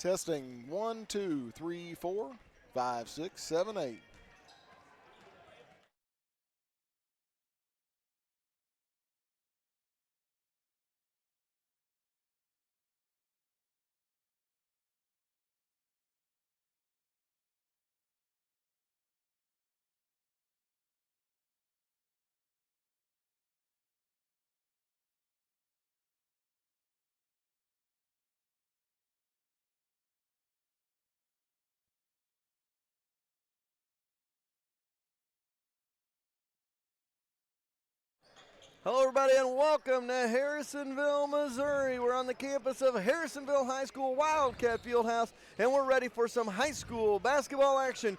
Testing 1, 2, 3, 4, 5, 6, 7, 8. Hello, everybody, and welcome to Harrisonville, Missouri. We're on the campus of Harrisonville High School Wildcat Fieldhouse, and we're ready for some high school basketball action.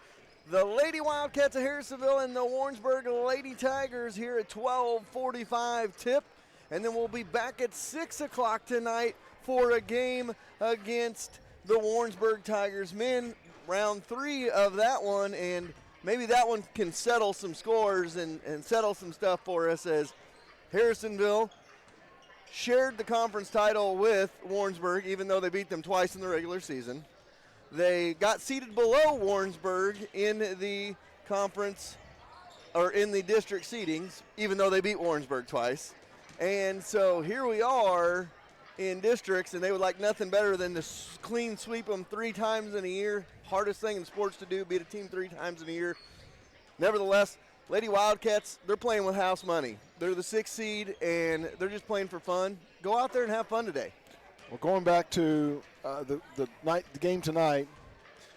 The Lady Wildcats of Harrisonville and the Warrensburg Lady Tigers here at 12:45 tip, and then we'll be back at 6 o'clock tonight for a game against the Warrensburg Tigers men. Round 3 of that one, and maybe that one can settle some scores and settle some stuff for us, as Harrisonville shared the conference title with Warrensburg, even though they beat them twice in the regular season. They got seated below Warrensburg in the conference, or in the district seedings, even though they beat Warrensburg twice. And so here we are in districts, and they would like nothing better than to clean sweep them 3 times in a year. Hardest thing in sports to do, beat a team 3 times in a year. Nevertheless, Lady Wildcats, they're playing with house money. They're the 6th seed, and they're just playing for fun. Go out there and have fun today. Well, going back to the game tonight,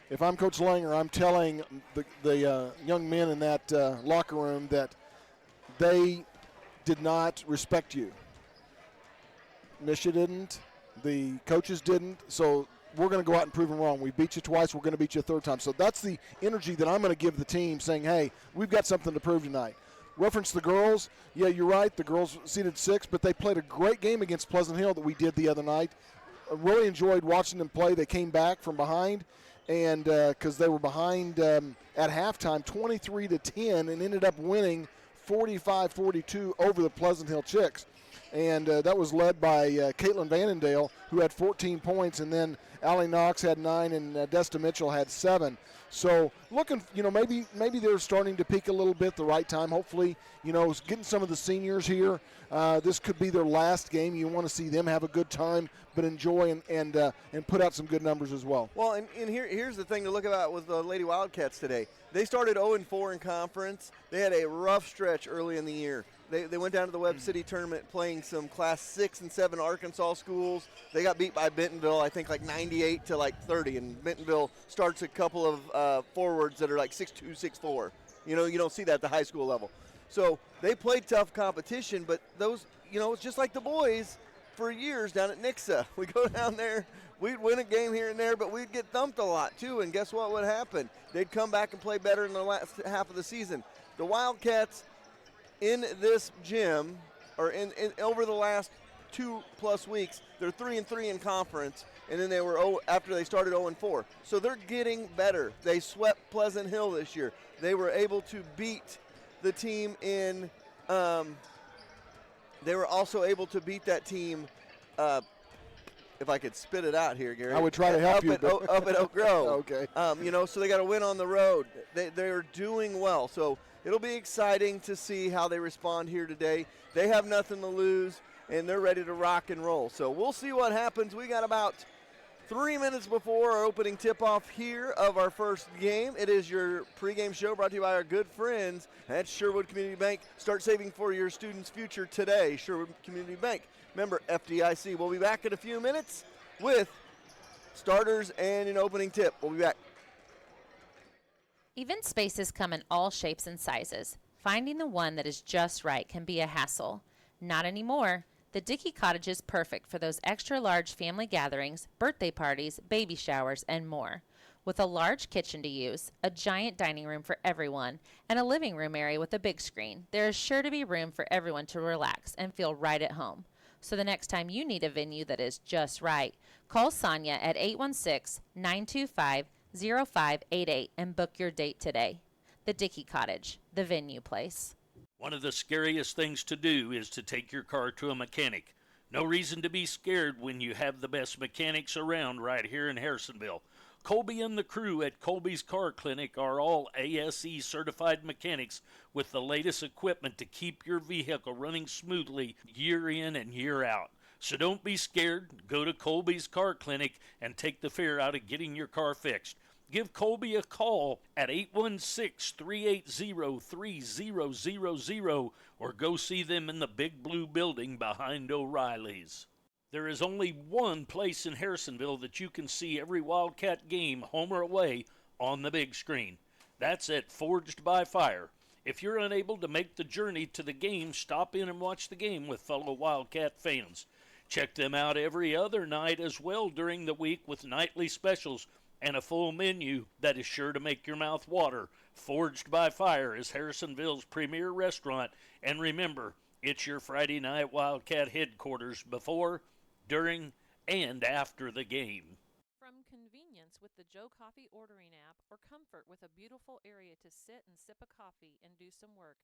if I'm Coach Langer, I'm telling the young men in that locker room that they did not respect you. Misha didn't. The coaches didn't. So we're going to go out and prove them wrong. We beat you twice. We're going to beat you a 3rd time. So that's the energy that I'm going to give the team, saying, hey, we've got something to prove tonight. Reference the girls. Yeah, you're right. The girls seeded 6, but they played a great game against Pleasant Hill that we did the other night. I really enjoyed watching them play. They came back from behind, and because they were behind at halftime 23-10, and ended up winning 45-42 over the Pleasant Hill Chicks. And that was led by Caitlin Vannendale, who had 14 points, and then Allie Knox had 9, and Desta Mitchell had 7. So looking, maybe they're starting to peak a little bit the right time. Hopefully, getting some of the seniors here. This could be their last game. You want to see them have a good time, but enjoy and put out some good numbers as well. Well, and here's the thing to look about with the Lady Wildcats today. They started 0-4 in conference. They had a rough stretch early in the year. They went down to the Webb City tournament playing some Class 6 and 7 Arkansas schools. They got beat by Bentonville, I think, like 98-30, and Bentonville starts a couple of forwards that are like 6'2", 6'4". You don't see that at the high school level. So they played tough competition, but those, it's just like the boys for years down at Nixa. We go down there, we'd win a game here and there, but we'd get thumped a lot too, and guess what would happen? They'd come back and play better in the last half of the season. The Wildcats in this gym, or in over the last 2+ weeks, they're 3-3 in conference, and then they were after they started 0-4. So they're getting better. They swept Pleasant Hill this year. They were able to beat the team in. They were also able to beat that team. If I could spit it out here, Gary. I would try to help you. Up at Oak Grove. Okay. So they got to win on the road. They're doing well. So it'll be exciting to see how they respond here today. They have nothing to lose, and they're ready to rock and roll. So we'll see what happens. We got about 3 minutes before our opening tip-off here of our first game. It is your pregame show brought to you by our good friends at Sherwood Community Bank. Start saving for your students' future today. Sherwood Community Bank. Member FDIC. We'll be back in a few minutes with starters and an opening tip. We'll be back. Event spaces come in all shapes and sizes. Finding the one that is just right can be a hassle. Not anymore. The Dickey Cottage is perfect for those extra large family gatherings, birthday parties, baby showers, and more. With a large kitchen to use, a giant dining room for everyone, and a living room area with a big screen, there is sure to be room for everyone to relax and feel right at home. So the next time you need a venue that is just right, call Sonia at 816-925-0588 and book your date today. The Dickey Cottage, the venue place. One of the scariest things to do is to take your car to a mechanic. No reason to be scared when you have the best mechanics around right here in Harrisonville. Colby and the crew at Colby's Car Clinic are all ASE certified mechanics with the latest equipment to keep your vehicle running smoothly year in and year out. So don't be scared. Go to Colby's Car Clinic and take the fear out of getting your car fixed. Give Colby a call at 816-380-3000 or go see them in the big blue building behind O'Reilly's. There is only one place in Harrisonville that you can see every Wildcat game, home or away, on the big screen. That's at Forged by Fire. If you're unable to make the journey to the game, stop in and watch the game with fellow Wildcat fans. Check them out every other night as well during the week with nightly specials and a full menu that is sure to make your mouth water. Forged by Fire is Harrisonville's premier restaurant, and remember, it's your Friday night Wildcat headquarters before, during, and after the game. From convenience with the Joe Coffee ordering app or comfort with a beautiful area to sit and sip a coffee and do some work,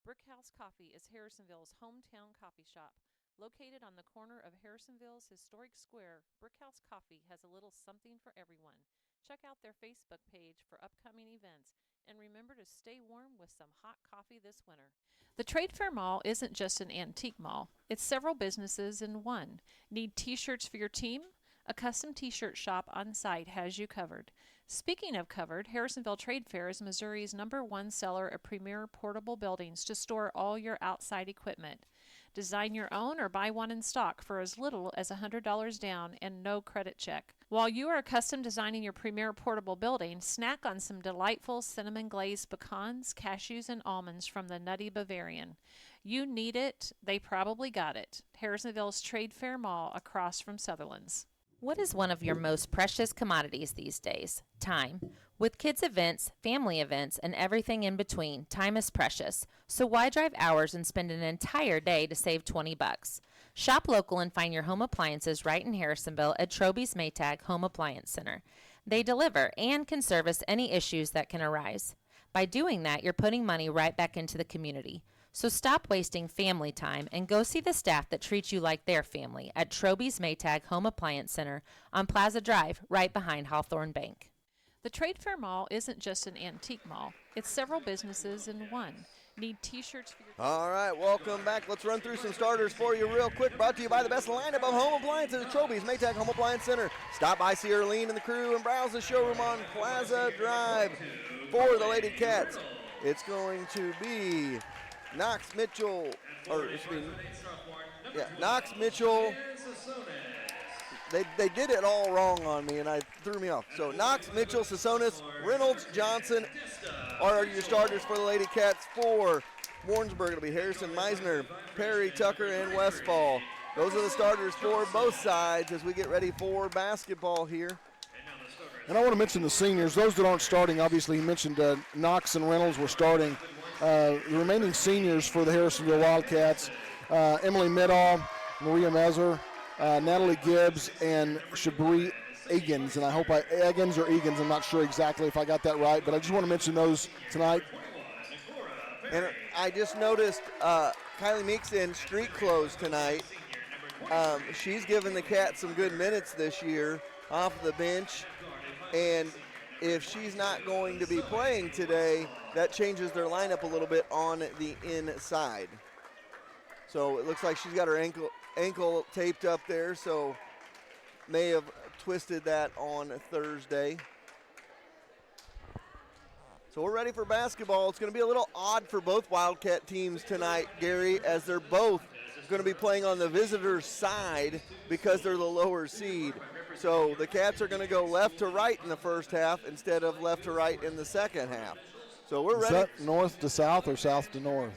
Brickhouse Coffee is Harrisonville's hometown coffee shop. Located on the corner of Harrisonville's historic square, Brickhouse Coffee has a little something for everyone. Check out their Facebook page for upcoming events, and remember to stay warm with some hot coffee this winter. The Trade Fair Mall isn't just an antique mall. It's several businesses in one. Need t-shirts for your team? A custom t-shirt shop on site has you covered. Speaking of covered, Harrisonville Trade Fair is Missouri's #1 seller of premier portable buildings to store all your outside equipment. Design your own or buy one in stock for as little as $100 down and no credit check. While you are custom designing your premier portable building, snack on some delightful cinnamon glazed pecans, cashews, and almonds from the Nutty Bavarian. You need it, they probably got it. Harrisonville's Trade Fair Mall across from Sutherland's. What is one of your most precious commodities these days? Time. With kids' events, family events, and everything in between, time is precious. So why drive hours and spend an entire day to save $20? Shop local and find your home appliances right in Harrisonville at Troby's Maytag Home Appliance Center. They deliver and can service any issues that can arise. By doing that, you're putting money right back into the community. So stop wasting family time and go see the staff that treats you like their family at Troby's Maytag Home Appliance Center on Plaza Drive, right behind Hawthorne Bank. The Trade Fair Mall isn't just an antique mall. It's several businesses in one. Need t-shirts for your... All right, welcome back. Let's run through some starters for you real quick. Brought to you by the best lineup of home appliances at Troby's Maytag Home Appliance Center. Stop by, see Earlene and the crew, and browse the showroom on Plaza Drive. For the Lady Cats, it's going to be Knox Mitchell, Knox Mitchell. They did it all wrong on me, and I threw me off. So Knox, Mitchell, Sasonis, Reynolds, Johnson are your starters for the Lady Cats. For Warrensburg, it'll be Harrison, Meisner, Perry, Tucker, and Westfall. Those are the starters for both sides as we get ready for basketball here. And I want to mention the seniors. Those that aren't starting, obviously, he mentioned Knox and Reynolds were starting. The remaining seniors for the Harrisonville Wildcats, Emily Medahl, Maria Mezer, Natalie Gibbs, and Shabri Egan's. And I hope Egan's or Egan's, I'm not sure exactly if I got that right, but I just want to mention those tonight. And I just noticed Kylie Meeks in street clothes tonight. She's given the Cats some good minutes this year off the bench. And if she's not going to be playing today, that changes their lineup a little bit on the inside. So it looks like she's got her ankle taped up there, so may have twisted that on Thursday. So we're ready for basketball. It's going to be a little odd for both Wildcat teams tonight, Gary, as they're both going to be playing on the visitors' side because they're the lower seed. So the Cats are going to go left to right in the first half instead of left to right in the second half. So we're ready. Is that north to south or south to north?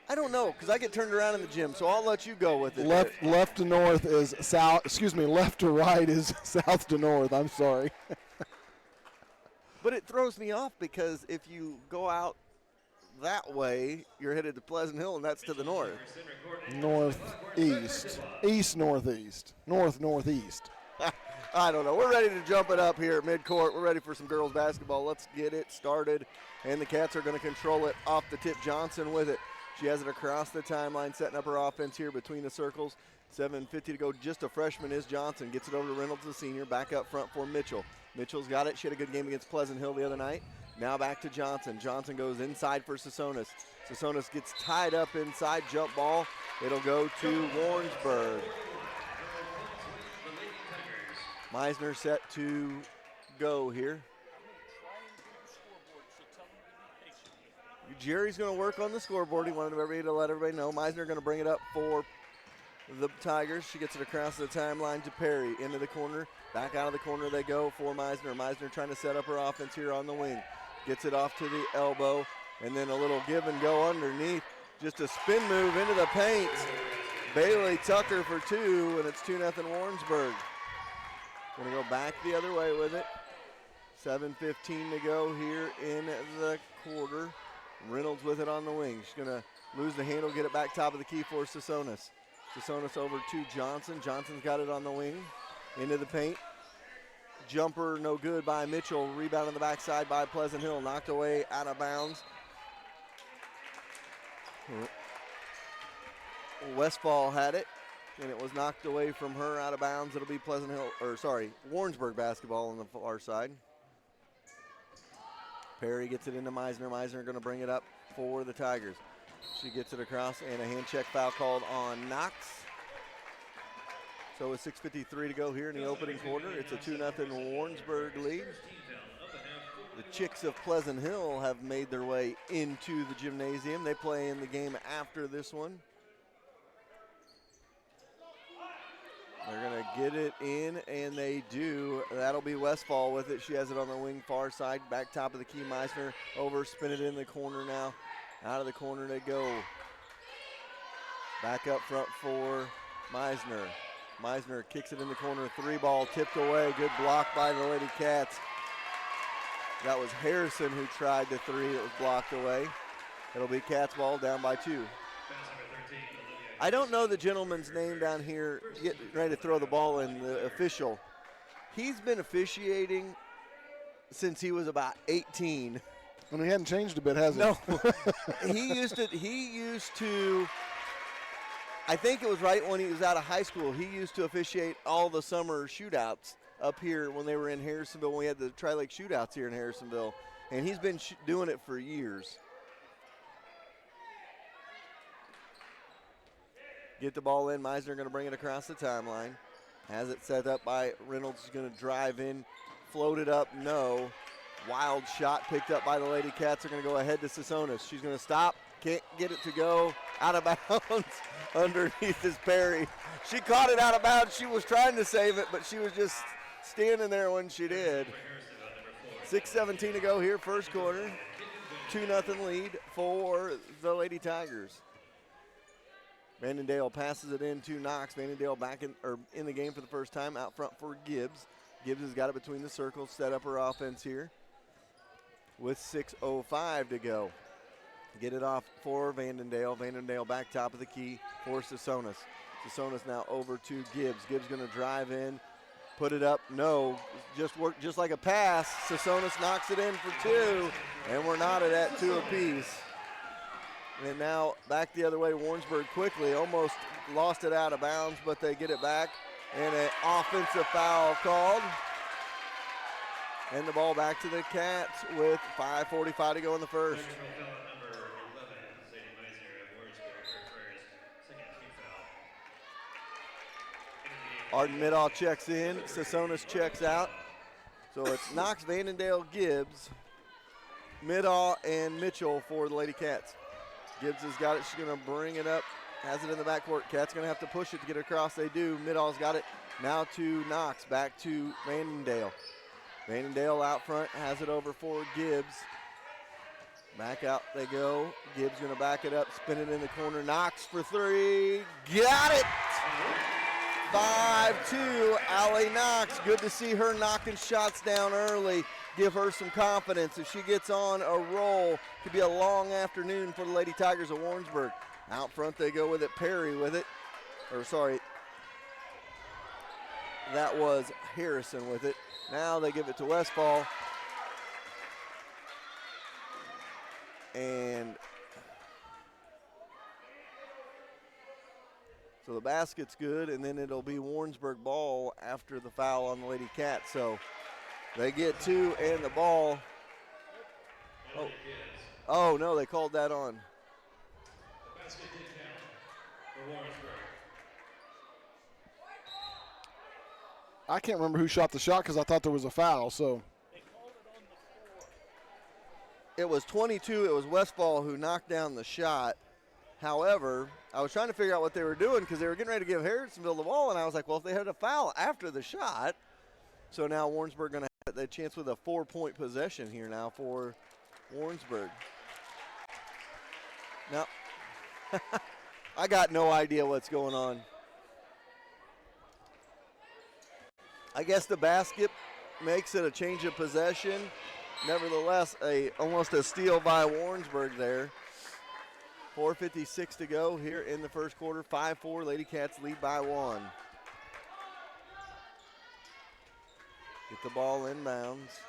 I don't know, because I get turned around in the gym, so I'll let you go with it. Left to north is south. Excuse me, left to right is south to north. I'm sorry. But it throws me off because if you go out that way, you're headed to Pleasant Hill, and that's to the north. Northeast. East, northeast. North, northeast. I don't know. We're ready to jump it up here at midcourt. We're ready for some girls basketball. Let's get it started. And the Cats are going to control it off the tip. Johnson with it. She has it across the timeline, setting up her offense here between the circles. 7:50 to go. Just a freshman is Johnson. Gets it over to Reynolds, the senior. Back up front for Mitchell. Mitchell's got it. She had a good game against Pleasant Hill the other night. Now back to Johnson. Johnson goes inside for Sasonis. Sasonis gets tied up inside. Jump ball. It'll go to Warrensburg. Meisner set to go here. Jerry's going to work on the scoreboard. He wanted everybody to let everybody know. Meisner going to bring it up for the Tigers. She gets it across the timeline to Perry. Into the corner. Back out of the corner they go for Meisner. Meisner trying to set up her offense here on the wing. Gets it off to the elbow. And then a little give and go underneath. Just a spin move into the paint. Bailey Tucker for 2, and it's 2-0 Warrensburg. Going to go back the other way with it. 7:15 to go here in the quarter. Reynolds with it on the wing. She's going to lose the handle, get it back top of the key for Sasonis. Sasonis over to Johnson. Johnson's got it on the wing. Into the paint. Jumper no good by Mitchell. Rebound on the backside by Pleasant Hill. Knocked away out of bounds. Westfall had it, and it was knocked away from her out of bounds. It'll be Warrensburg basketball on the far side. Perry gets it into Meisner. Meisner going to bring it up for the Tigers. She gets it across, and a hand check foul called on Knox. So with 6:53 to go here in the opening quarter, it's a 2-0 Warrensburg lead. The Chicks of Pleasant Hill have made their way into the gymnasium. They play in the game after this one. They're going to get it in, and they do. That'll be Westfall with it. She has it on the wing far side, back top of the key. Meisner over, spin it in the corner now. Out of the corner they go. Back up front for Meisner. Meisner kicks it in the corner. 3-ball tipped away. Good block by the Lady Cats. That was Harrison who tried the 3. It was blocked away. It'll be Cats ball down by 2. I don't know the gentleman's name down here getting ready to throw the ball in, the official. He's been officiating since he was about 18. And he hadn't changed a bit, has he? No. He used to, I think it was right when he was out of high school, he used to officiate all the summer shootouts up here when they were in Harrisonville, when we had the Tri-Lake shootouts here in Harrisonville. And he's been doing it for years. Get the ball in. Meisner going to bring it across the timeline. Has it set up by Reynolds. Is going to drive in. Float it up. No. Wild shot picked up by the Lady Cats. Are going to go ahead to Sasonis. She's going to stop. Can't get it to go. Out of bounds. Underneath is Perry. She caught it out of bounds. She was trying to save it, but she was just standing there when she did. 6:17 to go here, first quarter. 2-0 lead for the Lady Tigers. Vandendale passes it in to Knox. Vandendale back in the game for the first time, out front for Gibbs. Gibbs has got it between the circles, set up her offense here with 6:05 to go. Get it off for Vandendale. Vandendale back top of the key for Sasonis. Sasonis now over to Gibbs. Gibbs going to drive in, put it up. No, just worked just like a pass. Sasonis knocks it in for 2, and we're knotted at 2 apiece. And now back the other way, Warrensburg quickly almost lost it out of bounds, but they get it back. And an offensive foul called. And the ball back to the Cats with 5:45 to go in the first. Arden Middaugh checks in. Sasonis checks out. So it's Knox, Vandendale, Gibbs, Middaugh, and Mitchell for the Lady Cats. Gibbs has got it. She's going to bring it up. Has it in the backcourt. Cats going to have to push it to get it across. They do. Middall's got it. Now to Knox. Back to Vandendale. Vandendale out front. Has it over for Gibbs. Back out they go. Gibbs going to back it up. Spin it in the corner. Knox for 3. Got it! 5-2. Allie Knox. Good to see her knocking shots down early. Give her some confidence. If she gets on a roll, could be a long afternoon for the Lady Tigers of Warrensburg. Out front they go with it. Perry with it. That was Harrison with it. Now they give it to Westfall. And So the basket's good, and then it'll be Warrensburg ball after the foul on the Lady Cats. So they get 2 and the ball. Oh no, they called that on. The basket did count for Warrensburg. I can't remember who shot the shot because I thought there was a foul. So It was 22. It was Westfall who knocked down the shot. However, I was trying to figure out what they were doing because they were getting ready to give Harrisonville the ball, and I was like, well, if they had a foul after the shot. So now Warrensburg going to have the chance with a 4-point possession here now for Warrensburg. Now, I got no idea what's going on. I guess the basket makes it a change of possession. Nevertheless, almost a steal by Warrensburg there. 4:56 to go here in the first quarter. 5-4, Lady Cats lead by 1. Get the ball inbounds.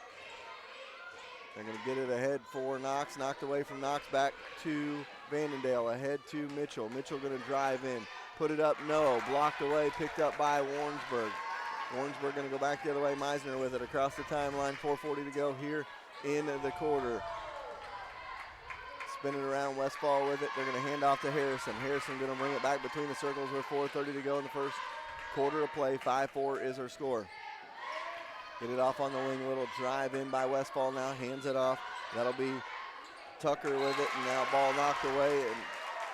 They're going to get it ahead for Knox. Knocked away from Knox, back to Vandendale. Ahead to Mitchell. Mitchell going to drive in. Put it up, no. Blocked away, picked up by Warrensburg. Warrensburg going to go back the other way. Meisner with it across the timeline. 4:40 to go here in the quarter. Spinning around, Westfall with it. They're going to hand off to Harrison. Harrison going to bring it back between the circles with 4:30 to go in the first quarter of play. 5-4 is her score. Get it off on the wing. A little drive in by Westfall now. Hands it off. That'll be Tucker with it. And now ball knocked away. And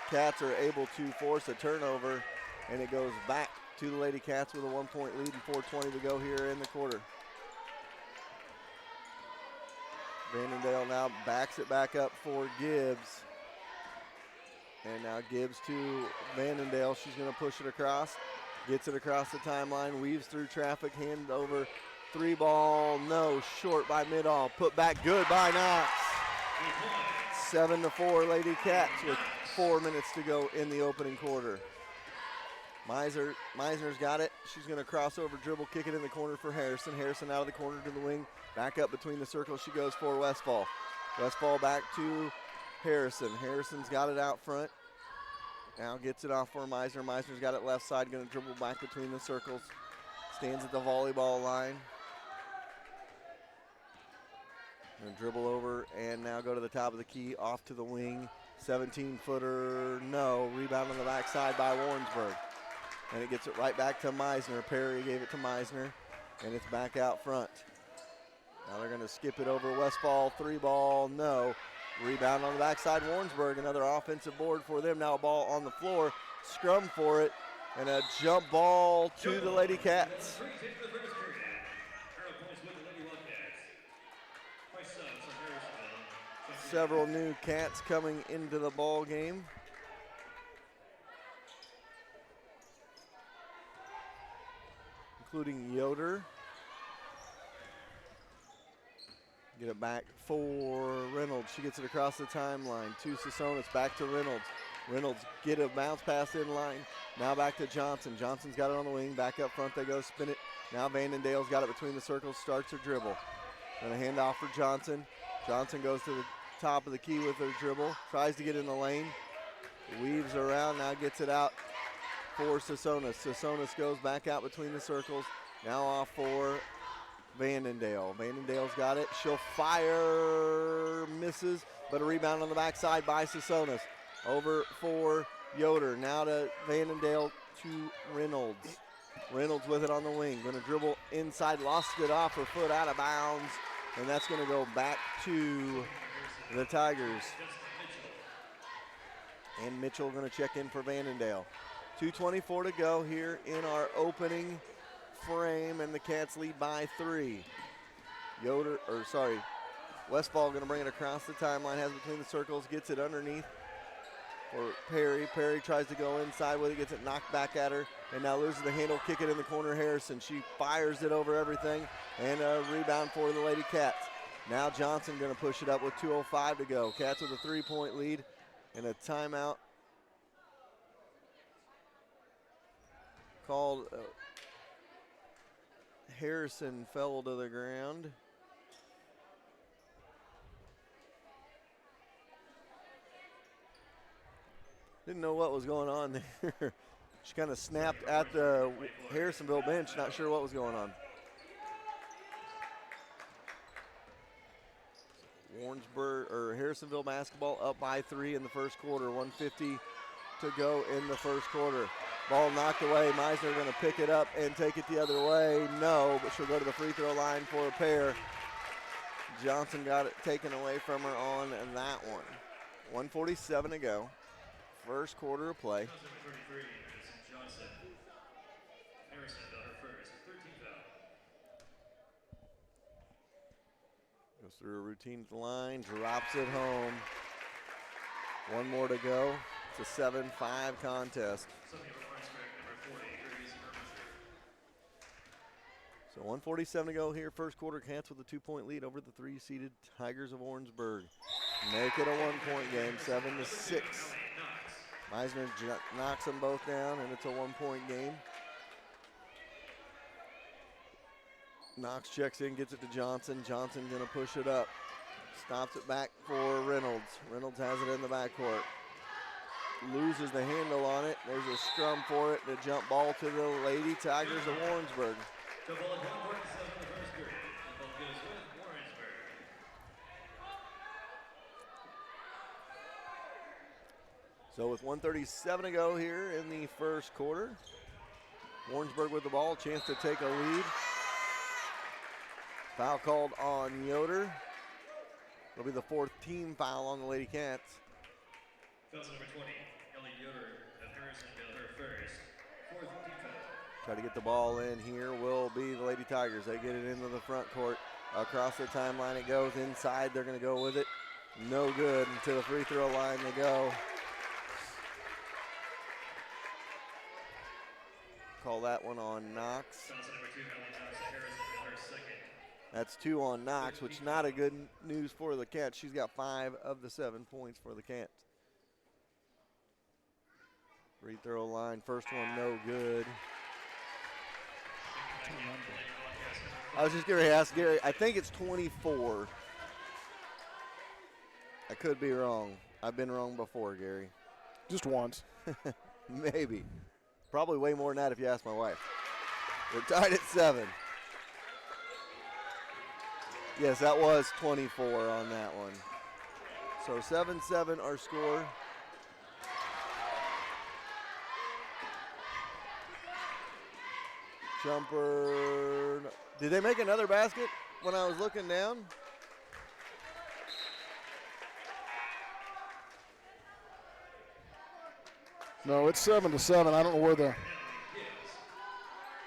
Cats are able to force a turnover. And it goes back to the Lady Cats with a 1-point lead and 4:20 to go here in the quarter. Vandendale now backs it back up for Gibbs. And now Gibbs to Vandendale. She's going to push it across. Gets it across the timeline. Weaves through traffic. Hand over. 3 ball. No. Short by Midall. Put back good by Knox. 7-4 Lady Cats with 4 minutes to go in the opening quarter. Meisner's got it. She's going to cross over, dribble, kick it in the corner for Harrison. Harrison out of the corner to the wing. Back up between the circles she goes for Westfall. Westfall back to Harrison. Harrison's got it out front. Now gets it off for Meisner. Meisner's got it left side, going to dribble back between the circles. Stands at the volleyball line. Going to dribble over and now go to the top of the key, off to the wing. 17-footer, no. Rebound on the backside by Warrensburg. And it gets it right back to Meisner. Perry gave it to Meisner, and it's back out front. Now they're going to skip it over Westfall. 3 ball, no. Rebound on the backside, Warrensburg. Another offensive board for them. Now a ball on the floor. Scrum for it, and a jump ball to the Lady Cats. Several new Cats coming into the ball game. Including Yoder. Get it back for Reynolds. She gets it across the timeline to Sasonis. Back to Reynolds. Reynolds get a bounce pass in line. Now back to Johnson. Johnson's got it on the wing. Back up front they go. Spin it. Now Vandendale's got it between the circles. Starts her dribble. Going to hand off for Johnson. Johnson goes to the top of the key with her dribble. Tries to get in the lane. Weaves around. Now gets it out for Sasonis. Sasonis goes back out between the circles. Now off for Vandendale. Vandendale's got it. She'll fire. Misses. But a rebound on the backside by Sasonis. Over for Yoder. Now to Vandendale to Reynolds. Reynolds with it on the wing. Going to dribble inside. Lost it off her foot, out of bounds. And that's going to go back to the Tigers. And Mitchell going to check in for Vandendale. 2:24 to go here in our opening frame, and the Cats lead by 3. Westfall going to bring it across the timeline, has it between the circles, gets it underneath for Perry. Perry tries to go inside with it, gets it knocked back at her, and now loses the handle, kick it in the corner, Harrison. She fires it over everything, and a rebound for the Lady Cats. Now Johnson going to push it up with 2:05 to go. Cats with a 3-point lead and a timeout called. Harrison fell to the ground. Didn't know what was going on there. She kind of snapped at the Harrisonville bench, not sure what was going on. Warrensburg or Harrisonville basketball up by 3 in the first quarter. 1:50 to go in the first quarter. Ball knocked away. Meisner going to pick it up and take it the other way. No, but she'll go to the free throw line for a pair. Johnson got it taken away from her on that one. 1:47 to go. First quarter of play. Johnson. Harrisonville, her first. 13 foul. Goes through a routine at the line, drops it home. One more to go. It's a 7-5 contest. Something over Warrensburg, number 40, Grace Hermisher. So 1:47 to go here. First quarter, Cats with a 2-point lead over the 3-seeded Tigers of Warrensburg. Make it a 1-point game, 7-6. Meisner knocks them both down, and it's a 1-point game. Knox checks in, gets it to Johnson. Johnson gonna push it up. Stops it back for Reynolds. Reynolds has it in the backcourt. Loses the handle on it. There's a scrum for it. The jump ball to the Lady Tigers of Warrensburg. The ball at 1:47 in the first period. The ball goes with Warrensburg. So with 1:37 to go here in the first quarter, Warrensburg with the ball, chance to take a lead. Foul called on Yoder. It'll be the 4th team foul on the Lady Cats. Foul number 20, Ellie Yoder of Harrisonville, her first. 4th team foul. Try to get the ball in here will be the Lady Tigers. They get it into the front court. Across the timeline it goes. Inside, they're going to go with it. No good. To the free throw line they go. Call that one on Knox. Foul number 2, Ellie Knox of Harrisonville, her second. That's 2 on Knox, which is not a good news for the Cats. She's got 5 of the 7 points for the Cats. Free throw line, first one no good. I was just going to ask Gary, I think it's 24. I could be wrong. I've been wrong before, Gary. Just once. Maybe. Probably way more than that if you ask my wife. We're tied at 7. Yes, that was 24 on that one. So 7-7 our score. Jumper. Did they make another basket when I was looking down? No, it's 7-7. I don't know where the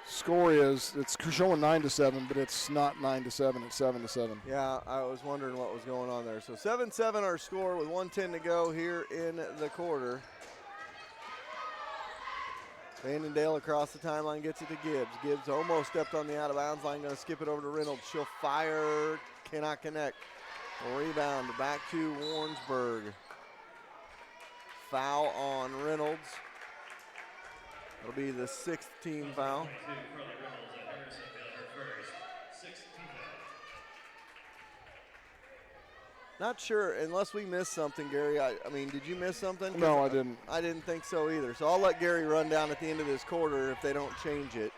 score is. It's showing 9-7, but it's not 9-7. It's 7-7. Yeah, I was wondering what was going on there. So 7-7 our score with 1:10 to go here in the quarter. Vannondale across the timeline gets it to Gibbs. Gibbs almost stepped on the out-of-bounds line. Going to skip it over to Reynolds. She'll fire. Cannot connect. Rebound back to Warrensburg. Foul on Reynolds. It'll be the 6th team foul. 22, Carly Reynolds of Harrisonville, her first. 6th team foul. Not sure, unless we missed something, Gary. I mean, did you miss something? No, I didn't. I didn't think so either. So I'll let Gary run down at the end of this quarter if they don't change it.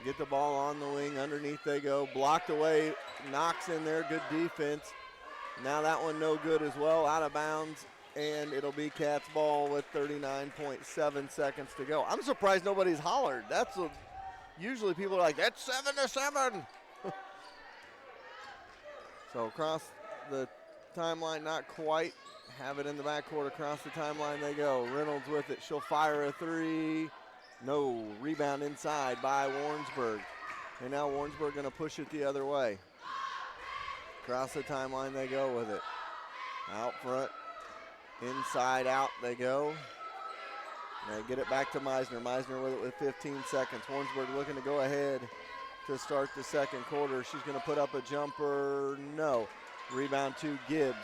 Get the ball on the wing. Underneath they go. Blocked away. Knocks in there. Good defense. Now that one no good as well. Out of bounds. And it'll be Cats ball with 39.7 seconds to go. I'm surprised nobody's hollered. Usually people are like, that's 7-7. So across the timeline, not quite. Have it in the backcourt. Across the timeline they go. Reynolds with it. She'll fire a 3. No. Rebound inside by Warrensburg. And now Warrensburg going to push it the other way. Across the timeline they go with it. Out front. Inside out they go. They get it back to Meisner. Meisner with it with 15 seconds. Warrensburg looking to go ahead to start the second quarter. She's going to put up a jumper. No. Rebound to Gibbs.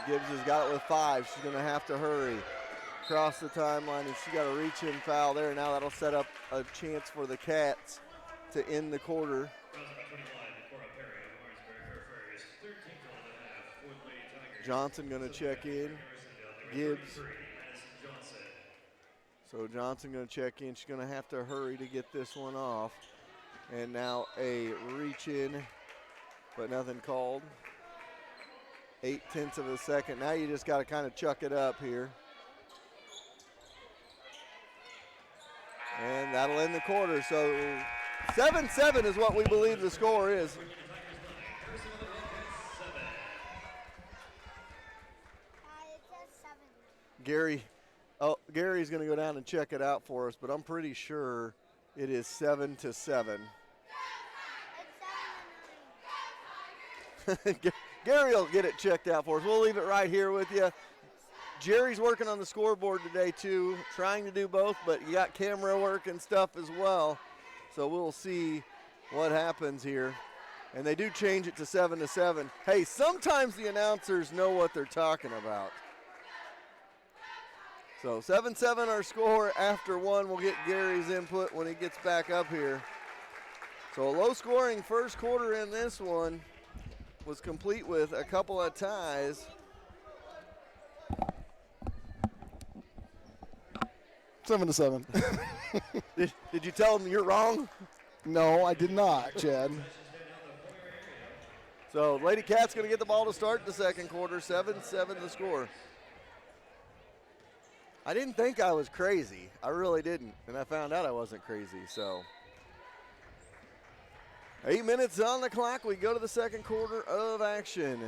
Gibbs has got it with 5. She's going to have to hurry. Across the timeline, and she got a reach-in foul there. Now that'll set up a chance for the Cats to end the quarter. Johnson going to check in. Gibbs. So Johnson going to check in. She's going to have to hurry to get this one off. And now a reach in, but nothing called. 0.8 of a second. Now you just got to kind of chuck it up here. And that'll end the quarter. So 7-7 is what we believe the score is. Gary's going to go down and check it out for us, but I'm pretty sure it is 7-7. Gary will get it checked out for us. We'll leave it right here with you. Jerry's working on the scoreboard today too, trying to do both, but you got camera work and stuff as well. So we'll see what happens here. And they do change it to 7-7. Hey, sometimes the announcers know what they're talking about. So 7-7 our score after one. We'll get Gary's input when he gets back up here. So a low scoring first quarter in this one was complete with a couple of ties. 7-7. Did you tell them you're wrong? No, I did not, Chad. So Lady Cats going to get the ball to start the second quarter. 7-7 the score. I didn't think I was crazy. I really didn't. And I found out I wasn't crazy. So 8 minutes on the clock. We go to the second quarter of action.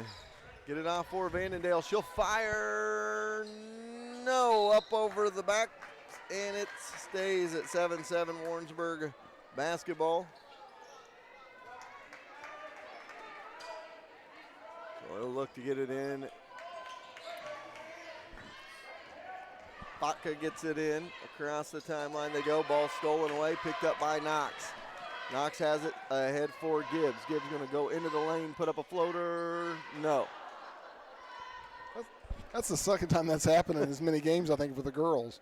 Get it off for Vandendale. She'll fire. No, up over the back. And it stays at 7-7 Warrensburg basketball. So they'll look to get it in. Botka gets it in. Across the timeline they go. Ball stolen away. Picked up by Knox. Knox has it ahead for Gibbs. Gibbs going to go into the lane. Put up a floater. No. That's the second time that's happened in as many games, I think, for the girls.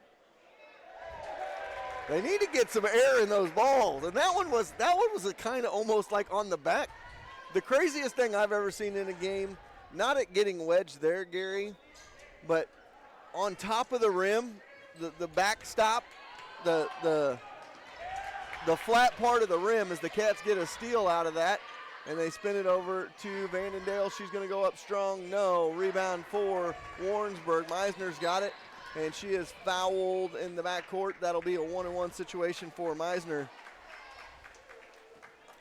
They need to get some air in those balls. And that one was a kind of almost like on the back. The craziest thing I've ever seen in a game, not at getting wedged there, Gary, but on top of the rim, the backstop, the flat part of the rim as the Cats get a steal out of that, and they spin it over to Vandendale. She's going to go up strong. No. Rebound for Warrensburg. Meisner's got it, and she is fouled in the backcourt. That'll be a 1-on-1 situation for Meisner.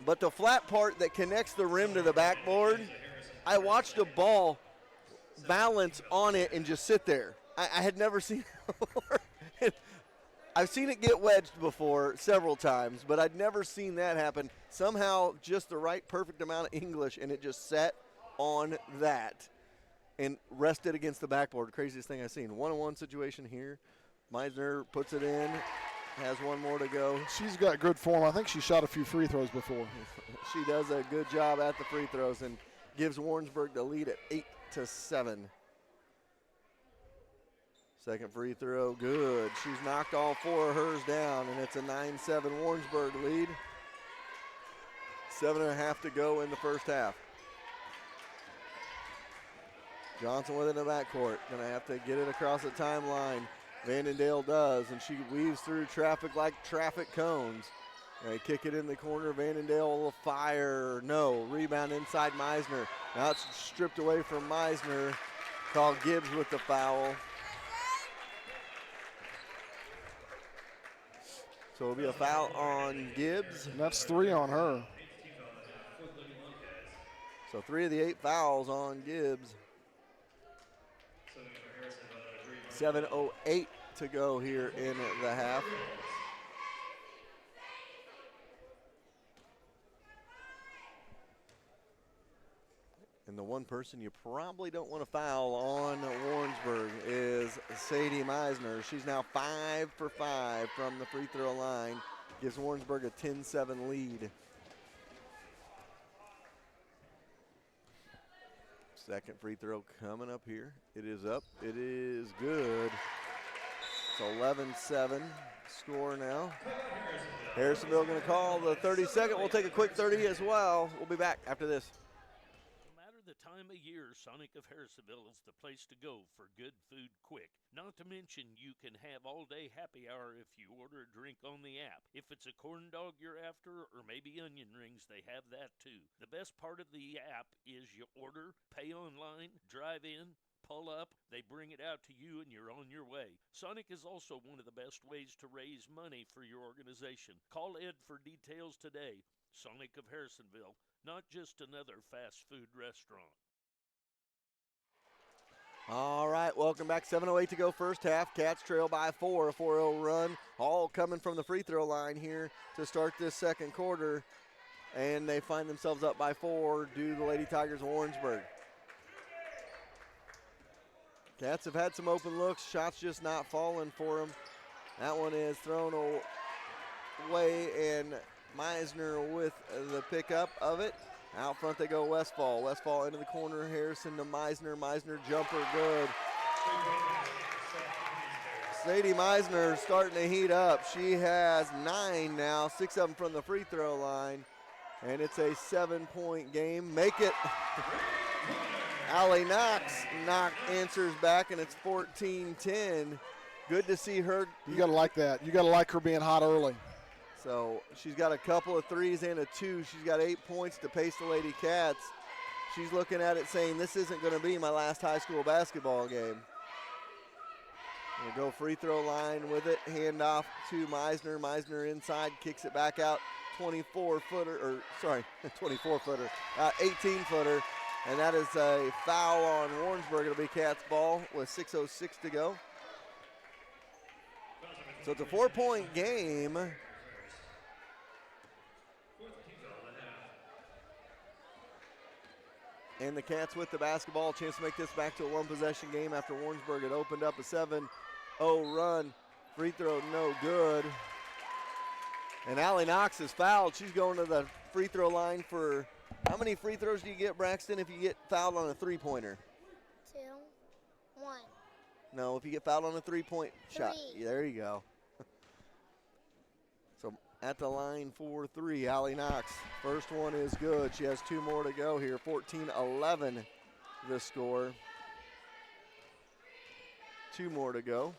But the flat part that connects the rim to the backboard, I watched a ball balance on it and just sit there. I had never seen it before. I've seen it get wedged before several times, but I'd never seen that happen. Somehow just the right perfect amount of English, and it just sat on that and rested against the backboard. Craziest thing I've seen. 1-on-1 situation here. Meisner puts it in, has one more to go. She's got good form. I think she shot a few free throws before. She does a good job at the free throws and gives Warrensburg the lead at 8-7. Second free throw, good. She's knocked all four of hers down, and it's a 9-7 Warrensburg lead. 7.5 to go in the first half. Johnson with it in the backcourt. Going to have to get it across the timeline. Vandendale does, and she weaves through traffic like traffic cones. They kick it in the corner. Vandendale will fire. No. Rebound inside Meisner. Now it's stripped away from Meisner. Called Gibbs with the foul. So it'll be a foul on Gibbs. And that's 3 on her. So 3 of the 8 fouls on Gibbs. 7:08 to go here in the half. And the one person you probably don't want to foul on Warrensburg is Sadie Meisner. She's now 5 for 5 from the free throw line. Gives Warrensburg a 10-7 lead. Second free throw coming up here. It is up. It is good. It's 11-7 score now. Harrisonville going to call the 30-second. We'll take a quick 30 as well. We'll be back after this. The time of year, Sonic of Harrisonville is the place to go for good food quick. Not to mention you can have all-day happy hour if you order a drink on the app. If it's a corn dog you're after or maybe onion rings, they have that too. The best part of the app is you order, pay online, drive in, pull up, they bring it out to you, and you're on your way. Sonic is also one of the best ways to raise money for your organization. Call Ed for details today. Sonic of Harrisonville, not just another fast food restaurant. All right, welcome back. 7:08 to go first half. Cats trail by 4, a 4-0 run, all coming from the free throw line here to start this second quarter. And they find themselves up by 4 due to the Lady Tigers of Warrensburg. Cats have had some open looks, shots just not falling for them. That one is thrown away, and Meisner with the pickup of it. Out front they go Westfall. Westfall into the corner, Harrison to Meisner. Meisner jumper good. Sadie Meisner starting to heat up. She has 9 now, 6 of them from the free throw line. And it's a 7-point game. Make it. Allie Knox answers back, and it's 14-10. Good to see her. You got to like that. You got to like her being hot early. So she's got a couple of threes and a 2. She's got 8 points to pace the Lady Cats. She's looking at it saying, this isn't going to be my last high school basketball game. We'll go free throw line with it. Hand off to Meisner. Meisner inside, kicks it back out. 18-footer. And that is a foul on Warrensburg. It'll be Cats ball with 6:06 to go. So it's a 4-point game. And the Cats with the basketball, a chance to make this back to a one-possession game after Warrensburg had opened up a 7-0 run. Free throw no good. And Allie Knox is fouled. She's going to the free throw line for, how many free throws do you get, Braxton, if you get fouled on a three-pointer? 2, 1. No, if you get fouled on a three-point shot. Yeah, there you go. So at the line for 3, Allie Knox. First one is good. She has 2 more to go here. 14-11 the score. 2 more to go.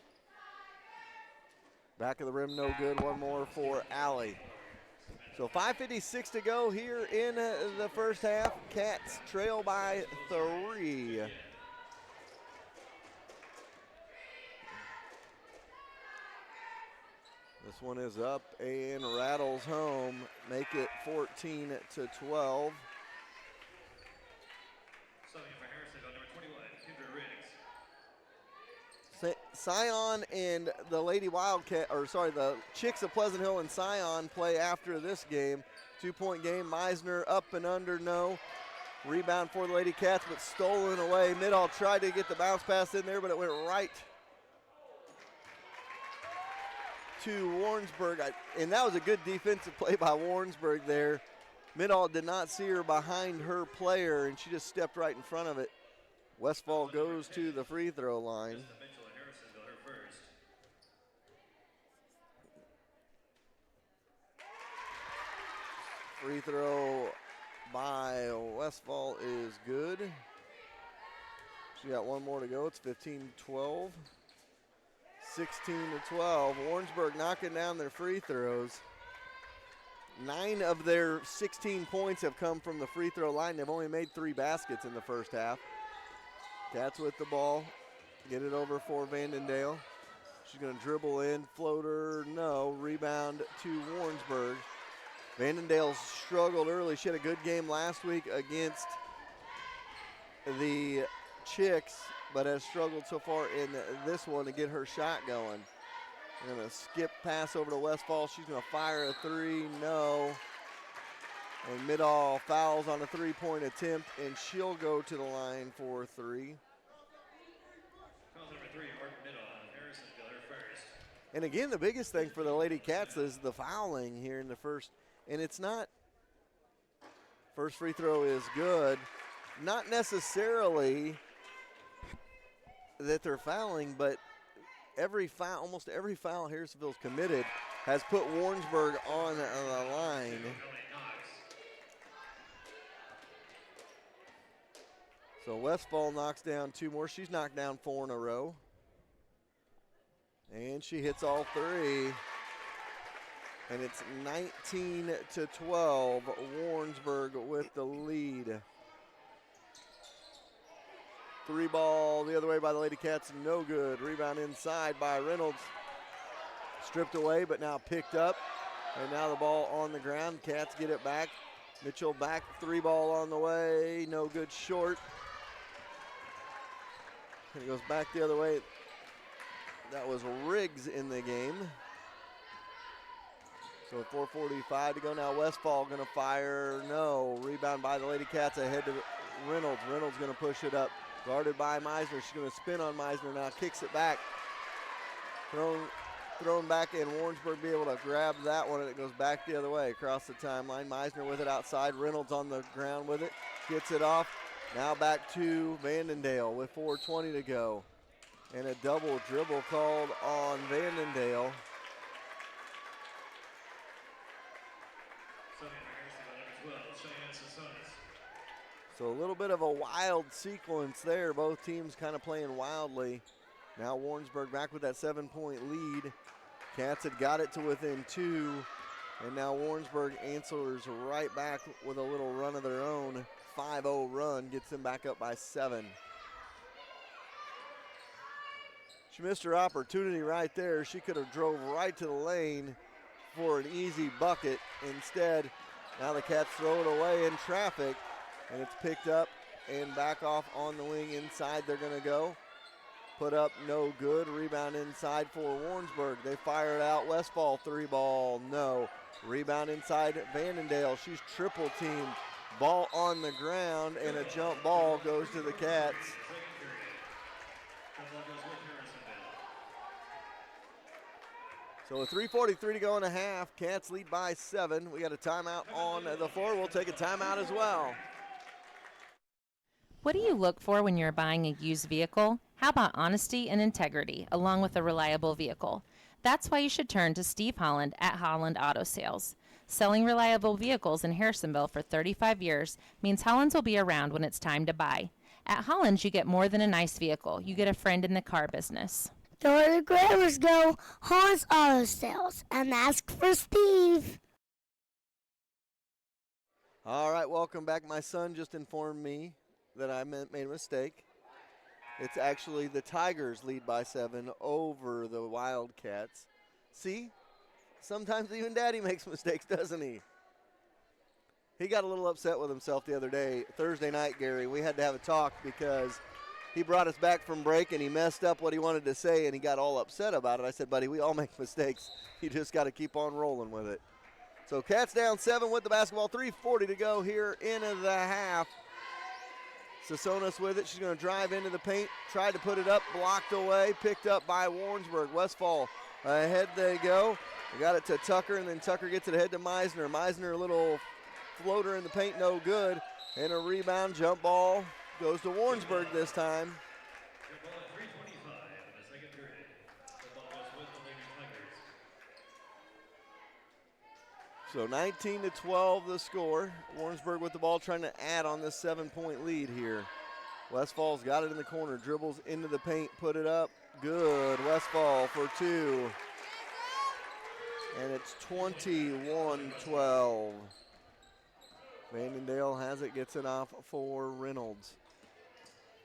Back of the rim, no good. 1 more for Allie. So 5:56 to go here in the first half. Cats trail by 3. This one is up and rattles home. Make it 14-12. Subbing for Harrisonville, number 21, Kendra Riggs. Scion and the Lady Wildcat, the Chicks of Pleasant Hill and Scion play after this game. 2-point game. Meisner up and under, no. Rebound for the Lady Cats, but stolen away. Midall tried to get the bounce pass in there, but it went right to Warrensburg. And that was a good defensive play by Warrensburg there. Midall did not see her behind her player, and she just stepped right in front of it. Westfall goes to the free throw line. Free throw by Westfall is good. She got 1 more to go. It's 15-12. 16-12. Warrensburg knocking down their free throws. 9 of their 16 points have come from the free throw line. They've only made 3 baskets in the first half. Cats with the ball. Get it over for Vandendale. She's going to dribble in. Floater, no. Rebound to Warrensburg. Vandendale struggled early. She had a good game last week against the Chicks, but has struggled so far in this one to get her shot going. We're going to skip pass over to Westfall. She's going to fire a 3, no. And Midall fouls on a 3-point attempt, and she'll go to the line for 3. Foul number 3, Mark Midall, Harrisonville, her first. And again, the biggest thing for the Lady Cats is the fouling here in the first. And it's not, first free throw is good. Not necessarily that they're fouling, but almost every foul Harrisonville's committed has put Warrensburg on the line. So Westfall knocks down 2 more. She's knocked down 4 in a row. And she hits all three. And it's 19-12. Warrensburg with the lead. 3 ball the other way by the Lady Cats, no good. Rebound inside by Reynolds. Stripped away, but now picked up. And now the ball on the ground. Cats get it back. Mitchell back, 3 ball on the way, no good, short. And it goes back the other way. That was Riggs in the game. So 4:45 to go now. Westfall gonna fire, no. Rebound by the Lady Cats ahead to Reynolds. Reynolds gonna push it up. Guarded by Meisner. She's gonna spin on Meisner now, kicks it back. Thrown back, and Warrensburg be able to grab that one, and it goes back the other way across the timeline. Meisner with it outside. Reynolds on the ground with it. Gets it off. Now back to Vandendale with 4:20 to go. And a double dribble called on Vandendale. So a little bit of a wild sequence there. Both teams kind of playing wildly. Now Warrensburg back with that 7-point lead. Cats had got it to within 2. And now Warrensburg answers right back with a little run of their own. 5-0 run gets them back up by 7. She missed her opportunity right there. She could have drove right to the lane for an easy bucket. Instead, now the Cats throw it away in traffic. And it's picked up and back off on the wing inside. They're going to go. Put up, no good. Rebound inside for Warrensburg. They fire it out. Westfall, 3 ball, no. Rebound inside Vandendale. She's triple teamed. Ball on the ground, and a jump ball goes to the Cats. So with 3:43 to go in a half, Cats lead by 7. We got a timeout on the floor. We'll take a timeout as well. What do you look for when you're buying a used vehicle? How about honesty and integrity, along with a reliable vehicle? That's why you should turn to Steve Holland at Holland Auto Sales. Selling reliable vehicles in Harrisonville for 35 years means Holland's will be around when it's time to buy. At Holland's, you get more than a nice vehicle. You get a friend in the car business. The where the grammars go, Hans Auto Sales, and ask for Steve. All right, welcome back. My son just informed me that I made a mistake. It's actually the Tigers lead by 7 over the Wildcats. See, sometimes even Daddy makes mistakes, doesn't he? He got a little upset with himself the other day. Thursday night, Gary, we had to have a talk because he brought us back from break and he messed up what he wanted to say and he got all upset about it. I said, buddy, we all make mistakes. You just got to keep on rolling with it. So Cats down 7 with the basketball. 3:40 to go here in the half. Sasonis with it. She's going to drive into the paint. Tried to put it up. Blocked away. Picked up by Warrensburg. Westfall ahead they go. They got it to Tucker, and then Tucker gets it ahead to Meisner. Meisner, a little floater in the paint, no good. And a rebound. Jump ball goes to Warrensburg this time. So 19-12 the score. Warrensburg with the ball trying to add on this 7-point lead here. Westfall's got it in the corner, dribbles into the paint, put it up. Good, Westfall for 2. And it's 21-12. Vandendale has it, gets it off for Reynolds.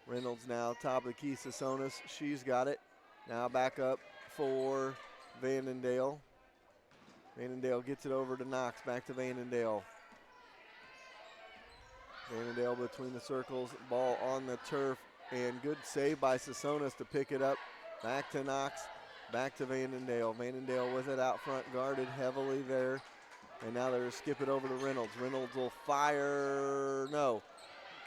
Reynolds now top of the key, Sasonis, she's got it. Now back up for Vandendale. Vandendale gets it over to Knox, back to Vandendale. Vandendale between the circles, ball on the turf, and good save by Sasonis to pick it up. Back to Knox, back to Vandendale. Vandendale with it out front, guarded heavily there. And now they're going to skip it over to Reynolds. Reynolds will fire, no.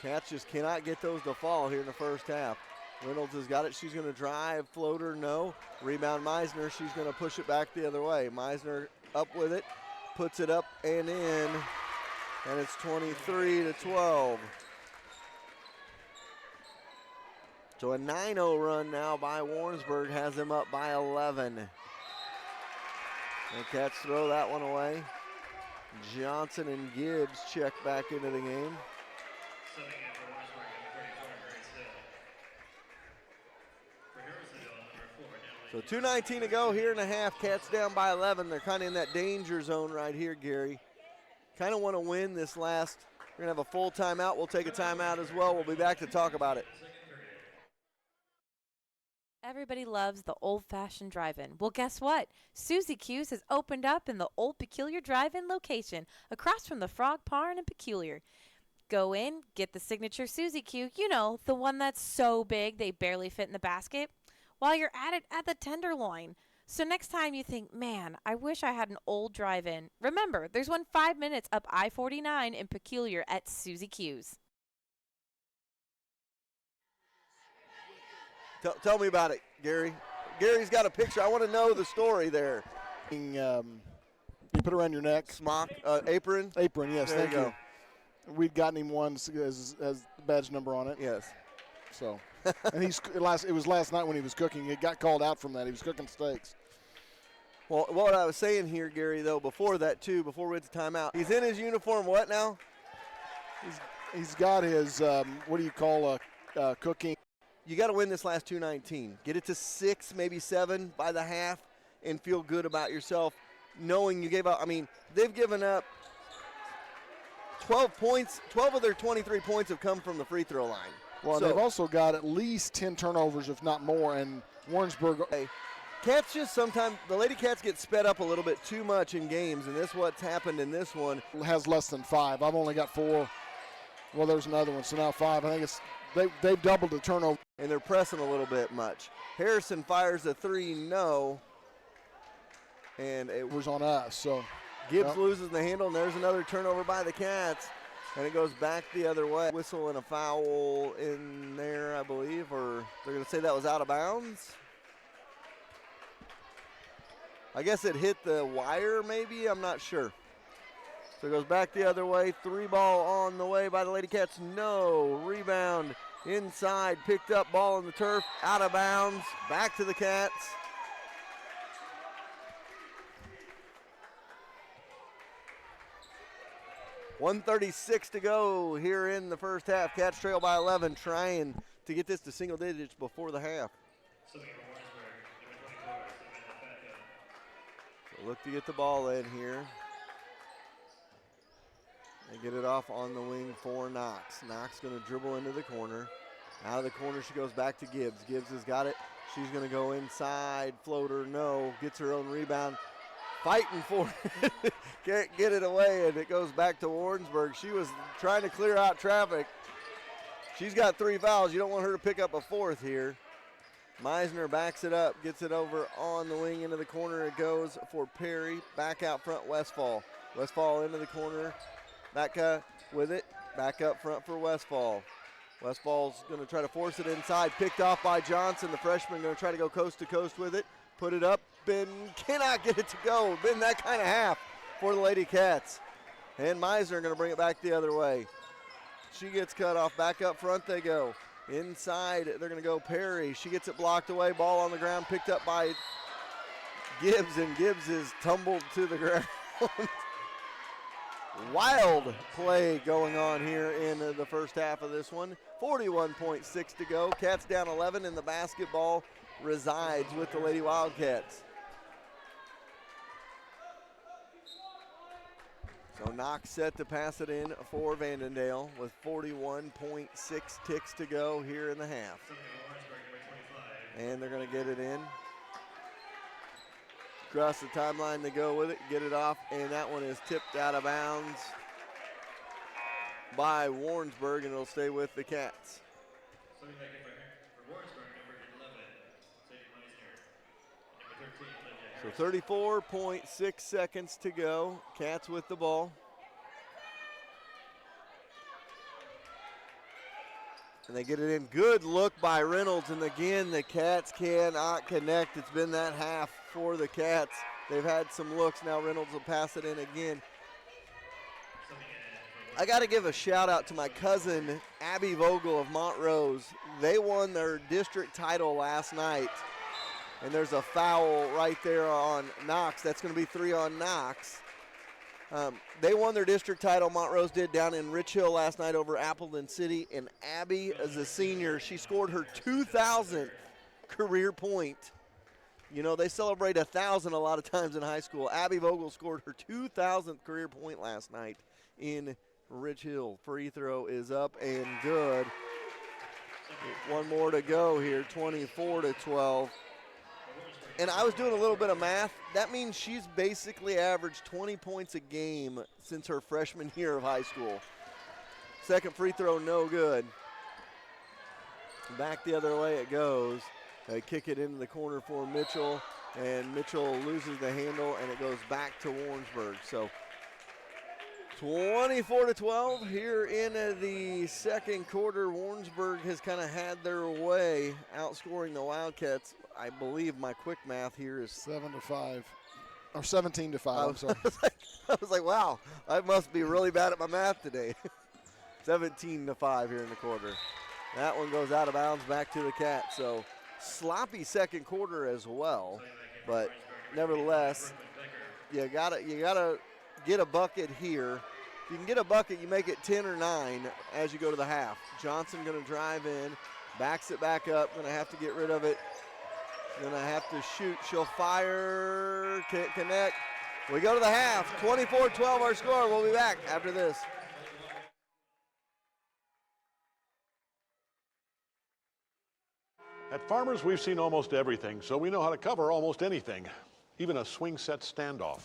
Cats just cannot get those to fall here in the first half. Reynolds has got it, she's going to drive, floater, no. Rebound Meisner, she's going to push it back the other way. Meisner up with it, puts it up and in, and it's 23-12. So a 9-0 run now by Warrensburg has them up by 11. The Cats throw that one away. Johnson and Gibbs check back into the game. Subbing in for Warrensburg, number 34, Grace Hill. For Harrisonville, number 4, Natalie So 2:19 to go here in the half. Cats down by 11. They're kind of in that danger zone right here, Gary. Kind of want to win this last. We're going to have a full timeout. We'll take a timeout as well. We'll be back to talk about it. Everybody loves the old-fashioned drive-in. Well, guess what? Susie Q's has opened up in the Old Peculiar Drive-In location across from the Frog Barn and Peculiar. Go in, get the signature Susie Q, you know, the one that's so big they barely fit in the basket. While you're at it, at the Tenderloin. So next time you think, man, I wish I had an old drive-in, remember, there's one 5 minutes up I-49 in Peculiar at Susie Q's. Tell me about it, Gary. Gary's got a picture. I want to know the story there. You put it around your neck. Smock, apron? Apron, yes, There thank you you. go. We'd gotten him one as the badge number on it. Yes. So, and it was last night when he was cooking. He got called out from that. He was cooking steaks. Well, what I was saying here, Gary, though, before that, too, before we went to timeout, he's in his uniform what now? He's got his, what do you call cooking? You got to win this last 2:19. Get it to 6, maybe 7 by the half and feel good about yourself knowing you gave up. I mean, they've given up 12 points. 12 of their 23 points have come from the free throw line. Well, they've also got at least 10 turnovers, if not more, and Warrensburg. Cats just sometimes, the Lady Cats get sped up a little bit too much in games, and this what's happened in this one. Has less than 5. I've only got 4. Well, there's another one, so now 5. I think it's they've doubled the turnover. And they're pressing a little bit much. Harrison fires a 3, no. And it was on us, so. Gibbs loses the handle, and there's another turnover by the Cats. And it goes back the other way. Whistle and a foul in there, I believe, or they're going to say that was out of bounds. I guess it hit the wire maybe, I'm not sure. So it goes back the other way. 3 ball on the way by the Lady Cats. No. Rebound inside. Picked up ball on the turf. Out of bounds. Back to the Cats. .136 to go here in the first half. Cats trail by 11, trying to get this to single digits before the half. So look to get the ball in here. They get it off on the wing for Knox. Knox going to dribble into the corner. Out of the corner, she goes back to Gibbs. Gibbs has got it. She's going to go inside. Floater, no. Gets her own rebound. Fighting for it. Can't get it away, and it goes back to Warrensburg. She was trying to clear out traffic. She's got 3 fouls. You don't want her to pick up a 4th here. Meisner backs it up, gets it over on the wing into the corner. It goes for Perry. Back out front, Westfall. Westfall into the corner. Back with it. Back up front for Westfall. Westfall's going to try to force it inside. Picked off by Johnson. The freshman going to try to go coast to coast with it. Put it up and cannot get it to go. Been that kind of half for the Lady Cats. And Meisner going to bring it back the other way. She gets cut off. Back up front they go. Inside they're going to go Perry. She gets it blocked away. Ball on the ground picked up by Gibbs, and Gibbs is tumbled to the ground. Wild play going on here in the first half of this one. 41.6 to go. Cats down 11, and the basketball resides with the Lady Wildcats. So Knox set to pass it in for Vandendale with 41.6 ticks to go here in the half. And they're going to get it in. Across the timeline they go with it, get it off, and that one is tipped out of bounds by Warrensburg, and it'll stay with the Cats. So 34.6 seconds to go. Cats with the ball. And they get it in. Good look by Reynolds, and again, the Cats cannot connect. It's been that half for the Cats. They've had some looks. Now Reynolds will pass it in again. I got to give a shout out to my cousin, Abby Vogel of Montrose. They won their district title last night. And there's a foul right there on Knox. That's going to be 3 on Knox. They won their district title, Montrose did, down in Rich Hill last night over Appleton City. And Abby, as a senior, she scored her 2,000th career point You know, they celebrate 1,000 a lot of times in high school. Abby Vogel scored her 2,000th career point last night in Rich Hill. Free throw is up and good. One more to go here, 24-12. And I was doing a little bit of math. That means she's basically averaged 20 points a game since her freshman year of high school. Second free throw, no good. Back the other way it goes. They kick it into the corner for Mitchell, and Mitchell loses the handle, and it goes back to Warrensburg. So 24-12 here in the second quarter. Warrensburg has kind of had their way, outscoring the Wildcats. I believe my quick math here is 7-5, or 17-5. I'm sorry. I was like, wow, I must be really bad at my math today. 17-5 here in the quarter. That one goes out of bounds back to the Cats. So sloppy second quarter as well, but nevertheless, you gotta get a bucket here. If you can get a bucket, you make it 10 or 9 as you go to the half. Johnson gonna drive in, backs it back up, gonna have to get rid of it. Gonna have to shoot. She'll fire, can't connect. We go to the half. 24-12 our score. We'll be back after this. At Farmers, we've seen almost everything, so we know how to cover almost anything, even a swing set standoff.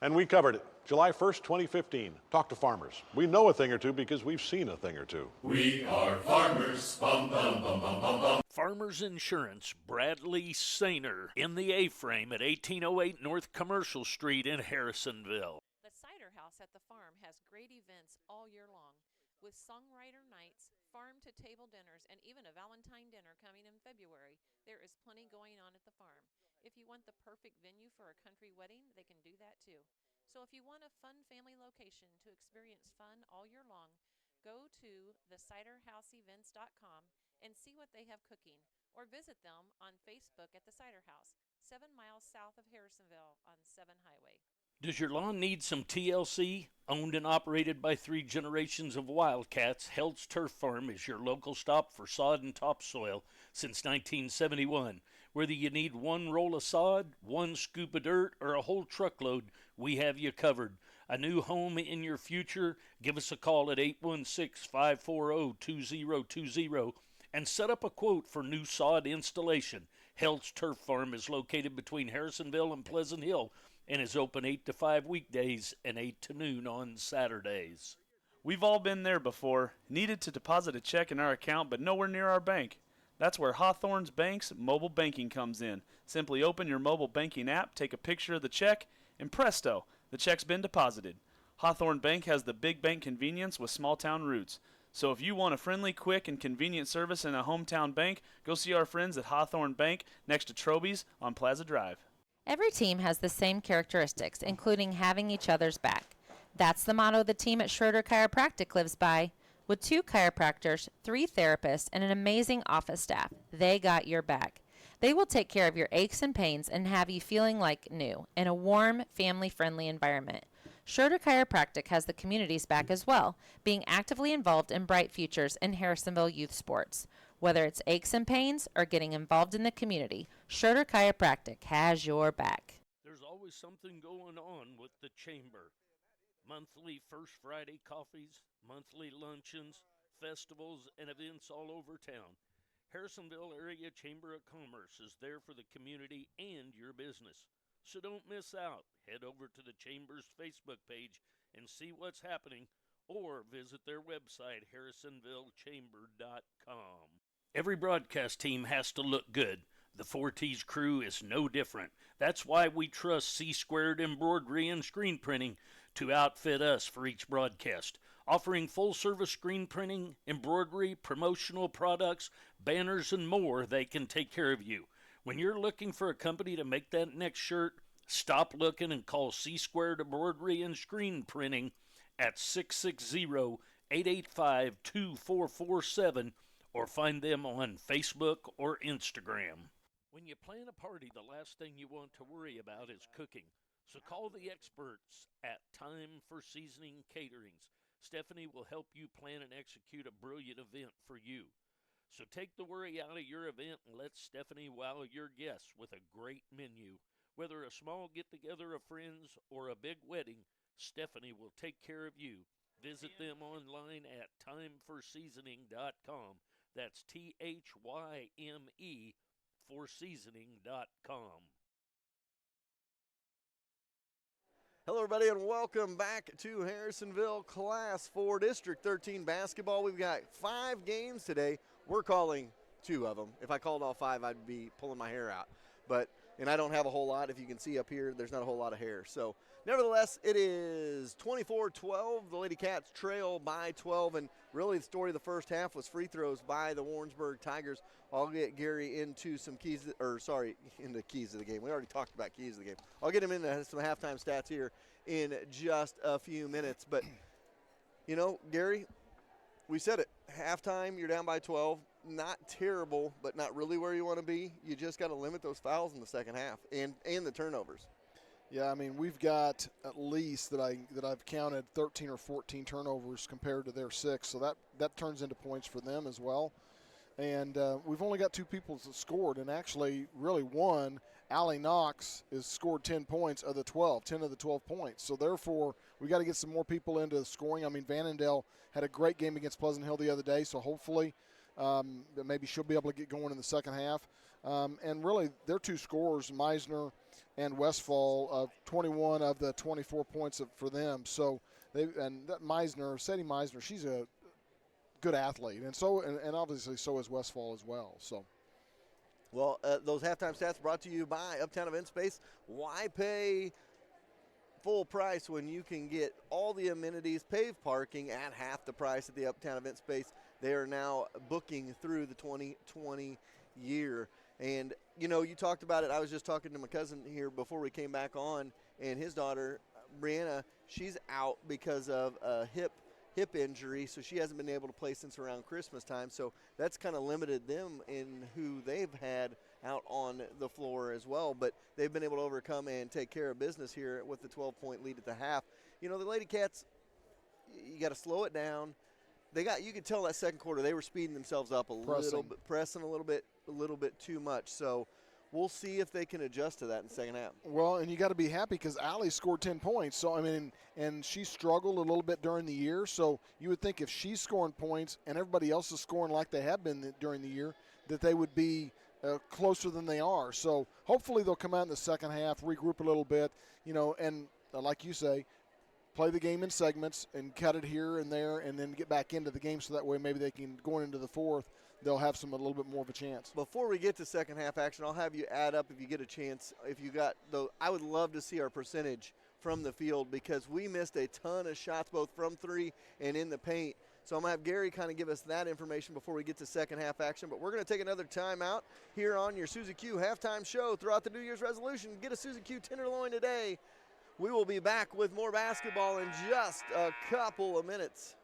And we covered it. July 1st, 2015. Talk to Farmers. We know a thing or two because we've seen a thing or two. We are farmers. Bum, bum, bum, bum, bum, bum. Farmers Insurance, Bradley Sainer, in the A-frame at 1808 North Commercial Street in Harrisonville. The Cider House at the farm has great events all year long, with songwriter nights, farm-to-table dinners, and even a Valentine dinner coming in February. There is plenty going on at the farm. If you want the perfect venue for a country wedding, they can do that too. So if you want a fun family location to experience fun all year long, go to theciderhouseevents.com and see what they have cooking, or visit them on Facebook at the Cider House, 7 miles south of Harrisonville on 7 Highway. Does your lawn need some TLC? Owned and operated by 3 generations of Wildcats, Held's Turf Farm is your local stop for sod and topsoil since 1971. Whether you need 1 roll of sod, 1 scoop of dirt, or a whole truckload, we have you covered. A new home in your future? Give us a call at 816-540-2020 and set up a quote for new sod installation. Held's Turf Farm is located between Harrisonville and Pleasant Hill and is open 8 to 5 weekdays and 8 to noon on Saturdays. We've all been there before. Needed to deposit a check in our account, but nowhere near our bank. That's where Hawthorne's Bank's mobile banking comes in. Simply open your mobile banking app, take a picture of the check, and presto, the check's been deposited. Hawthorne Bank has the big bank convenience with small town roots. So if you want a friendly, quick, and convenient service in a hometown bank, go see our friends at Hawthorne Bank next to Troby's on Plaza Drive. Every team has the same characteristics, including having each other's back. That's the motto the team at Schroeder Chiropractic lives by. With 2 chiropractors, 3 therapists, and an amazing office staff, they got your back. They will take care of your aches and pains and have you feeling like new in a warm, family-friendly environment. Schroeder Chiropractic has the community's back as well, being actively involved in Bright Futures and Harrisonville youth sports. Whether it's aches and pains or getting involved in the community, Schroeder Chiropractic has your back. There's always something going on with the Chamber. Monthly First Friday coffees, monthly luncheons, festivals, and events all over town. Harrisonville Area Chamber of Commerce is there for the community and your business. So don't miss out. Head over to the Chamber's Facebook page and see what's happening, or visit their website, harrisonvillechamber.com. Every broadcast team has to look good. The 4T's crew is no different. That's why we trust C-Squared Embroidery and Screen Printing to outfit us for each broadcast, offering full-service screen printing, embroidery, promotional products, banners, and more. They can take care of you. When you're looking for a company to make that next shirt, stop looking and call C-Squared Embroidery and Screen Printing at 660-885-2447 or find them on Facebook or Instagram. When you plan a party, the last thing you want to worry about is cooking. So call the experts at Time for Seasoning Caterings. Stephanie will help you plan and execute a brilliant event for you. So take the worry out of your event and let Stephanie wow your guests with a great menu. Whether a small get-together of friends or a big wedding, Stephanie will take care of you. Visit them online at timeforseasoning.com. That's THYME forseasoning.com. Hello, everybody, and welcome back to Harrisonville Class 4 District 13 basketball. We've got 5 games today. We're calling 2 of them. If I called all 5, I'd be pulling my hair out. And I don't have a whole lot. If you can see up here, there's not a whole lot of hair. So, nevertheless, it is 24-12. The Lady Cats trail by 12, and really the story of the first half was free throws by the Warrensburg Tigers. I'll get Gary into some into keys of the game. We already talked about keys of the game. I'll get him into some halftime stats here in just a few minutes. But, you know, Gary, we said it. Halftime, you're down by 12. Not terrible, but not really where you want to be. You just got to limit those fouls in the second half and the turnovers. Yeah, I mean, we've got at least that I've counted 13 or 14 turnovers compared to their 6, so that turns into points for them as well. And we've only got 2 people that scored, and actually really one, Allie Knox, has scored 10 points of the 12, 10 of the 12 points. So therefore, we got to get some more people into scoring. I mean, Vannondale had a great game against Pleasant Hill the other day, so hopefully maybe she'll be able to get going in the second half. And really, their 2 scorers, Meisner and Westfall, 21 of the 24 points for them. So that Meisner, Sadie Meisner, she's a good athlete, and obviously so is Westfall as well. So, well, those halftime stats brought to you by Uptown Event Space. Why pay full price when you can get all the amenities, paved parking at half the price at the Uptown Event Space? They are now booking through the 2020 year. And, you know, you talked about it. I was just talking to my cousin here before we came back on, and his daughter, Brianna, she's out because of a hip injury, so she hasn't been able to play since around Christmas time. So that's kind of limited them in who they've had out on the floor as well. But they've been able to overcome and take care of business here with the 12-point lead at the half. You know, the Lady Cats, you got to slow it down. You could tell that second quarter they were speeding themselves up little bit, pressing a little bit too much. So we'll see if they can adjust to that in the second half. Well, and you got to be happy because Allie scored 10 points. So, I mean, and she struggled a little bit during the year. So you would think if she's scoring points and everybody else is scoring like they have been during the year, that they would be closer than they are. So hopefully they'll come out in the second half, regroup a little bit, you know, and like you say, play the game in segments and cut it here and there and then get back into the game so that way maybe they can, going into the fourth, they'll have a little bit more of a chance. Before we get to second half action, I'll have you add up if you get a chance. I would love to see our percentage from the field because we missed a ton of shots both from 3 and in the paint. So I'm going to have Gary kind of give us that information before we get to second half action. But we're going to take another timeout here on your Suzy Q halftime show throughout the New Year's resolution. Get a Suzy Q tenderloin today. We will be back with more basketball in just a couple of minutes.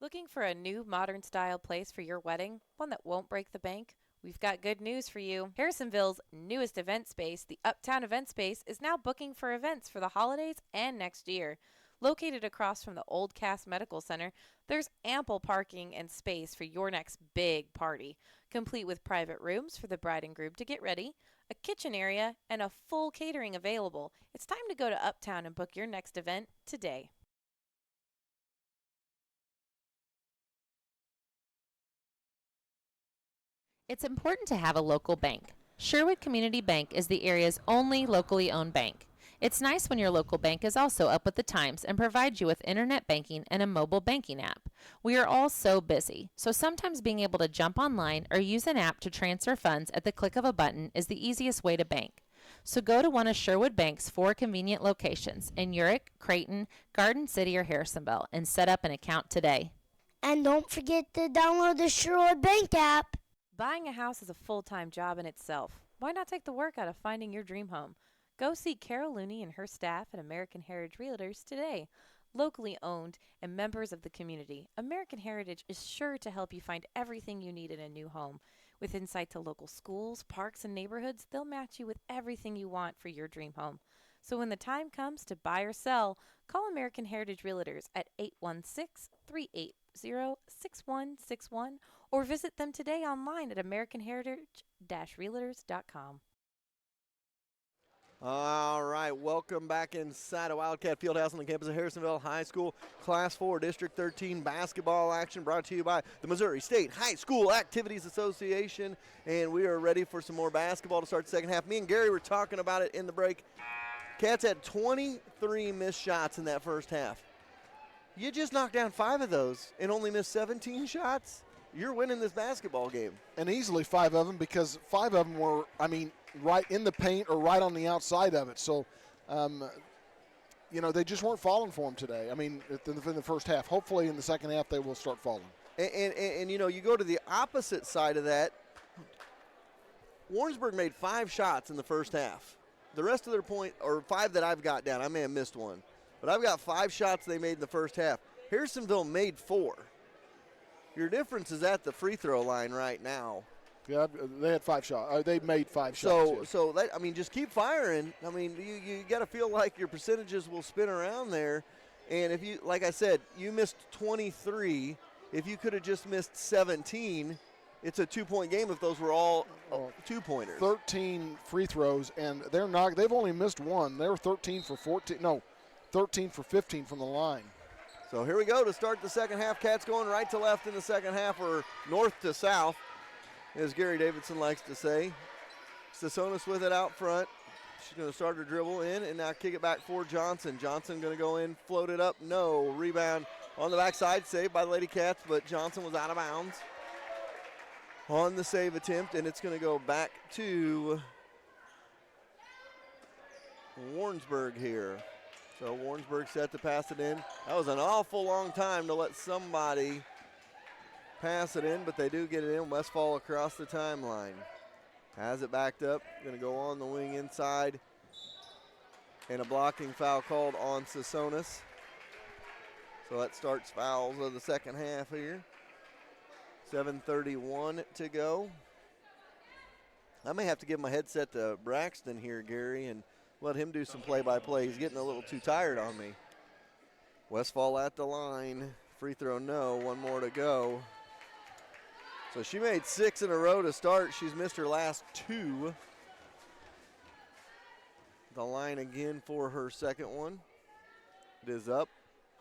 Looking for a new modern style place for your wedding? One that won't break the bank? We've got good news for you. Harrisonville's newest event space, the Uptown Event Space, is now booking for events for the holidays and next year. Located across from the Old Cass Medical Center, there's ample parking and space for your next big party, complete with private rooms for the bride and groom to get ready, a kitchen area, and a full catering available. It's time to go to Uptown and book your next event today. It's important to have a local bank. Sherwood Community Bank is the area's only locally owned bank. It's nice when your local bank is also up with the times and provides you with internet banking and a mobile banking app. We are all so busy, so sometimes being able to jump online or use an app to transfer funds at the click of a button is the easiest way to bank. So go to one of Sherwood Bank's 4 convenient locations in Urick, Creighton, Garden City, or Harrisonville and set up an account today. And don't forget to download the Sherwood Bank app. Buying a house is a full-time job in itself. Why not take the work out of finding your dream home? Go see Carol Looney and her staff at American Heritage Realtors today. Locally owned and members of the community, American Heritage is sure to help you find everything you need in a new home. With insight to local schools, parks, and neighborhoods, they'll match you with everything you want for your dream home. So when the time comes to buy or sell, call American Heritage Realtors at 816-380-6161 or visit them today online at americanheritage-realtors.com. All right, welcome back inside of Wildcat Fieldhouse on the campus of Harrisonville High School. Class 4 District 13 basketball action brought to you by the Missouri State High School Activities Association. And we are ready for some more basketball to start the second half. Me and Gary were talking about it in the break. Cats had 23 missed shots in that first half. You just knocked down 5 of those and only missed 17 shots? You're winning this basketball game. And easily 5 of them, because 5 of them were, right in the paint or right on the outside of it. So, they just weren't falling for them today. In the first half. Hopefully in the second half they will start falling. And you go to the opposite side of that. Warrensburg made 5 shots in the first half. The rest of their 5 that I've got down, I may have missed one, but I've got 5 shots they made in the first half. Harrisonville made 4. Your difference is at the free throw line right now. Yeah, they had 5 shots. They made 5 shots. So that, just keep firing. You got to feel like your percentages will spin around there. And if you, like I said, you missed 23. If you could have just missed 17, it's a 2-point game if those were all 2-pointers. 13 free throws, and they've only missed 1. They were 13 for 15 from the line. So here we go to start the second half. Cats going right to left in the second half, or north to south, as Gary Davidson likes to say. Sasonis with it out front. She's going to start her dribble in and now kick it back for Johnson. Johnson going to go in, float it up. No. Rebound on the backside, saved by the Lady Cats, but Johnson was out of bounds on the save attempt, and it's going to go back to Warrensburg here. So Warrensburg set to pass it in. That was an awful long time to let somebody pass it in, but they do get it in. Westfall across the timeline. Has it backed up. Going to go on the wing inside. And a blocking foul called on Sasonis. So that starts fouls of the second half here. 7:31 to go. I may have to give my headset to Braxton here, Gary, and let him do some play-by-play. He's getting a little too tired on me. Westfall at the line. Free throw, no. 1 more to go. So she made 6 in a row to start. She's missed her last 2. The line again for her second one. It is up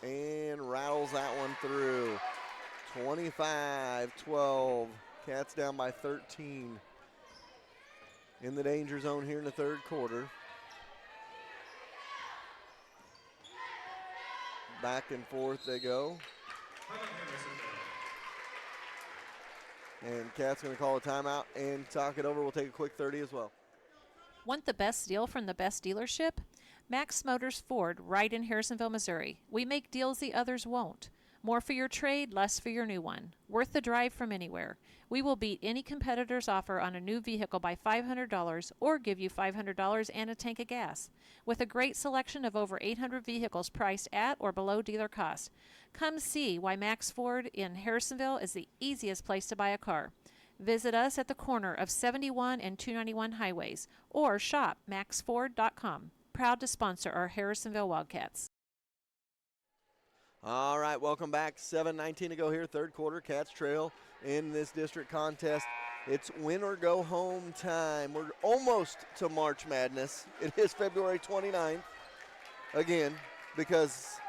and rattles that one through. 25-12. Cats down by 13. In the danger zone here in the third quarter. Back and forth they go. And Cat's going to call a timeout and talk it over. We'll take a quick 30 as well. Want the best deal from the best dealership? Max Motors Ford, right in Harrisonville, Missouri. We make deals the others won't. More for your trade, less for your new one. Worth the drive from anywhere. We will beat any competitor's offer on a new vehicle by $500 or give you $500 and a tank of gas. With a great selection of over 800 vehicles priced at or below dealer cost. Come see why Max Ford in Harrisonville is the easiest place to buy a car. Visit us at the corner of 71 and 291 highways or shop maxford.com. Proud to sponsor our Harrisonville Wildcats. All right, welcome back. 7:19 to go here, third quarter. Cats trail in this district contest. It's win or go home time. We're almost to March Madness. It is February 29th, again, because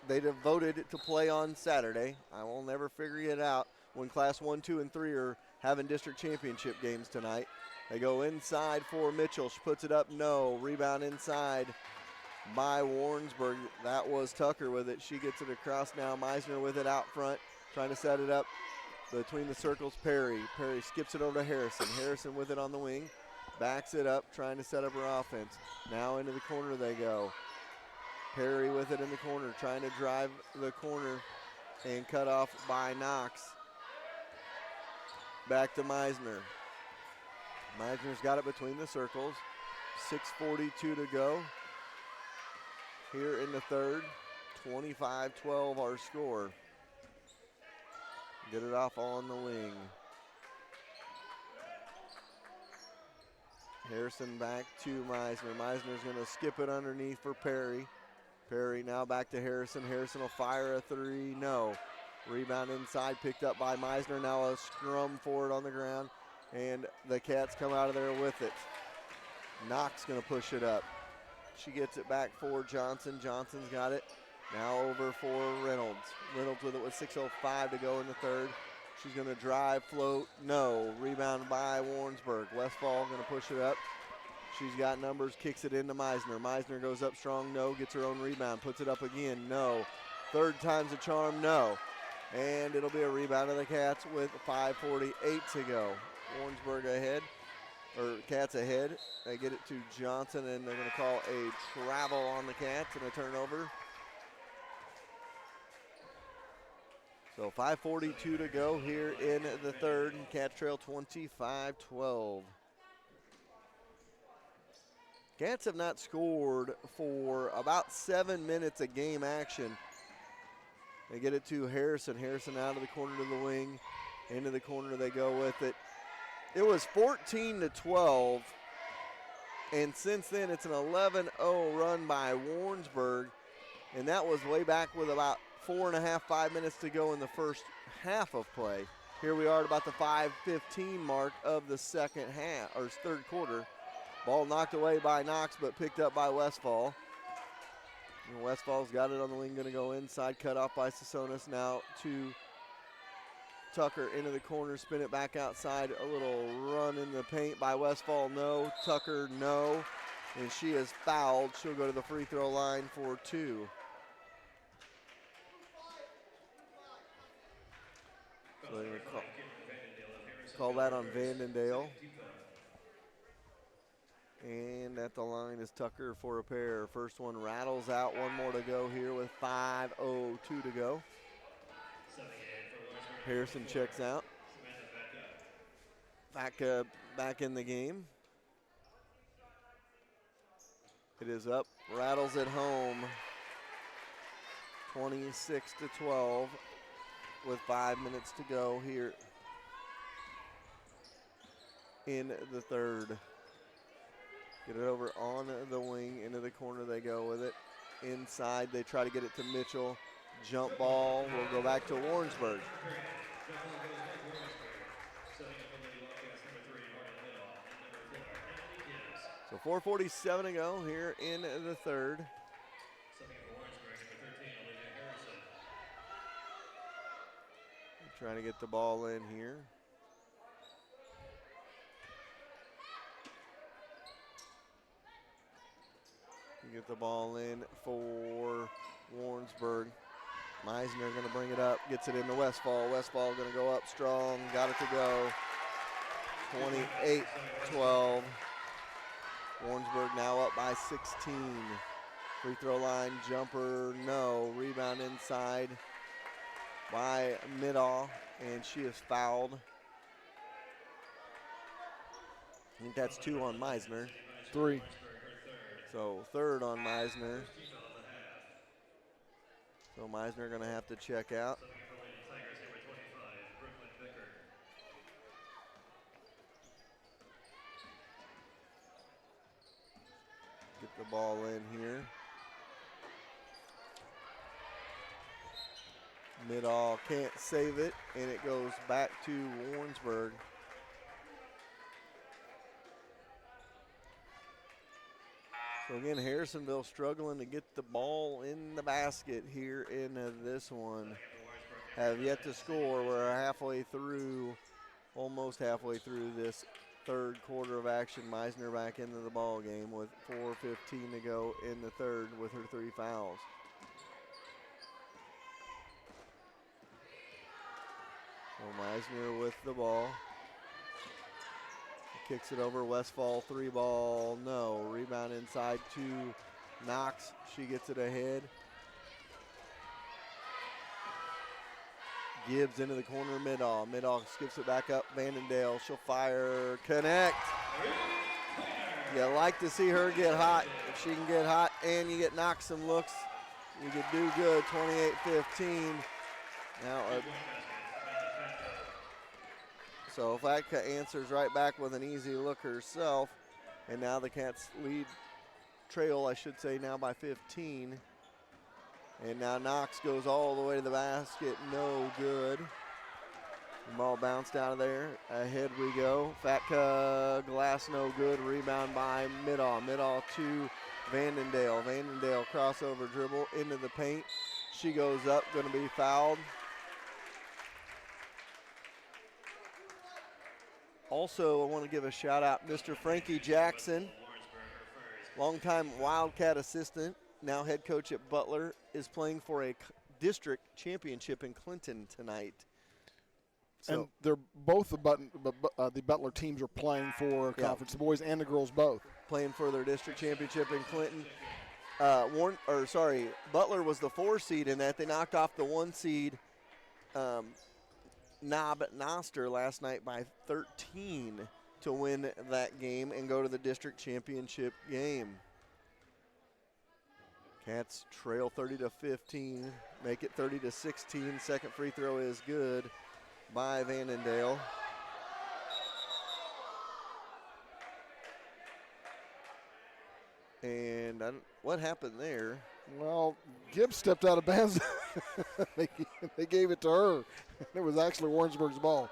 they voted to play on Saturday. I will never figure it out when Class 1, 2, and 3 are having district championship games tonight. They go inside for Mitchell. She puts it up, no. Rebound inside by Warrensburg. That was Tucker with it. She gets it across now. Meisner with it out front, trying to set it up between the circles. Perry skips it over to Harrison. Harrison with it on the wing, backs it up, trying to set up her offense. Now into the corner they go. Perry with it in the corner, trying to drive the corner and cut off by Knox. Back to Meisner. Meisner's got it between the circles. 6:42 to go here in the third. 25-12 our score. Get it off on the wing. Harrison back to Meisner. Meisner's going to skip it underneath for Perry. Perry now back to Harrison. Harrison will fire a three. No. Rebound inside, picked up by Meisner. Now a scrum forward on the ground, and the Cats come out of there with it. Knox going to push it up. She gets it back for Johnson. Johnson's got it. Now over for Reynolds. Reynolds with it with 6:05 to go in the third. She's going to drive, float, no. Rebound by Warrensburg. Westfall going to push it up. She's got numbers, kicks it into Meisner. Meisner goes up strong, no. Gets her own rebound, puts it up again, no. Third time's a charm, no. And it'll be a rebound of the Cats with 5:48 to go. Warrensburg ahead, or Cats ahead. They get it to Johnson, and they're going to call a travel on the Cats and a turnover. So 5:42 to go here in the third, and Cats trail 25-12. Cats have not scored for about 7 minutes of game action. They get it to Harrison. Harrison out of the corner to the wing. Into the corner they go with it. It was 14-12, and since then it's an 11-0 run by Warrensburg, and that was way back with about 5 minutes to go in the first half of play. Here we are at about the 5:15 mark of the second half, or third quarter. Ball knocked away by Knox, but picked up by Westfall. And Westfall's got it on the wing, going to go inside, cut off by Sasonis. Now to Tucker into the corner, spin it back outside. A little run in the paint by Westfall, no. Tucker, no. And she is fouled. She'll go to the free throw line for two. So they're going to call that on Vandendale. And at the line is Tucker for a pair. First one rattles out. One more to go here with 5:02 to go. Harrison checks out. Back in the game. It is up. Rattles it home. 26-12 with 5 minutes to go here in the third. Get it over on the wing, into the corner they go with it. Inside, they try to get it to Mitchell. Jump ball will go back to Warrensburg. So 4:47 to go here in the third. Trying to get the ball in here. Get the ball in for Warrensburg. Meisner going to bring it up, gets it into Westfall. Westfall going to go up strong, got it to go. 28-12. Warrensburg now up by 16. Free throw line jumper, no. Rebound inside by Middaugh, and she is fouled. I think that's 2 on Meisner. 3. So third on Meisner. So Meisner going to have to check out. Get the ball in here. Middaugh can't save it, and it goes back to Warrensburg. So again, Harrisonville struggling to get the ball in the basket here in this one. Have yet to score. We're halfway through, almost halfway through this third quarter of action. Meisner back into the ball game with 4:15 to go in the third with her 3 fouls. So Meisner with the ball. Kicks it over Westfall, 3 ball, no. Rebound inside to Knox. She gets it ahead. Gibbs into the corner, Middaugh. Middaugh skips it back up, Vandendale. She'll fire, connect. You like to see her get hot. If she can get hot and you get Knox some looks, You could do good, 28-15. Now, so Fatka answers right back with an easy look herself. And now the Cats trail, I should say, now by 15. And now Knox goes all the way to the basket, no good. The ball bounced out of there. Ahead we go. Fatka, glass no good. Rebound by Middaugh. Middaugh to Vandendale. Vandendale crossover dribble into the paint. She goes up, going to be fouled. Also, I want to give a shout out, Mr. Frankie Jackson, longtime Wildcat assistant, now head coach at Butler, is playing for a district championship in Clinton tonight. So, and they're both the Butler teams are playing for conference, the boys and the girls both. Playing for their district championship in Clinton. Butler was the 4 seed in that. They knocked off the 1 seed Knob Noster last night by 13 to win that game and go to the district championship game. Cats trail 30-15, make it 30-16. Second free throw is good by Vandendale. And what happened there? Well, Gibbs stepped out of bounds. they gave it to her. It was actually Warrensburg's ball.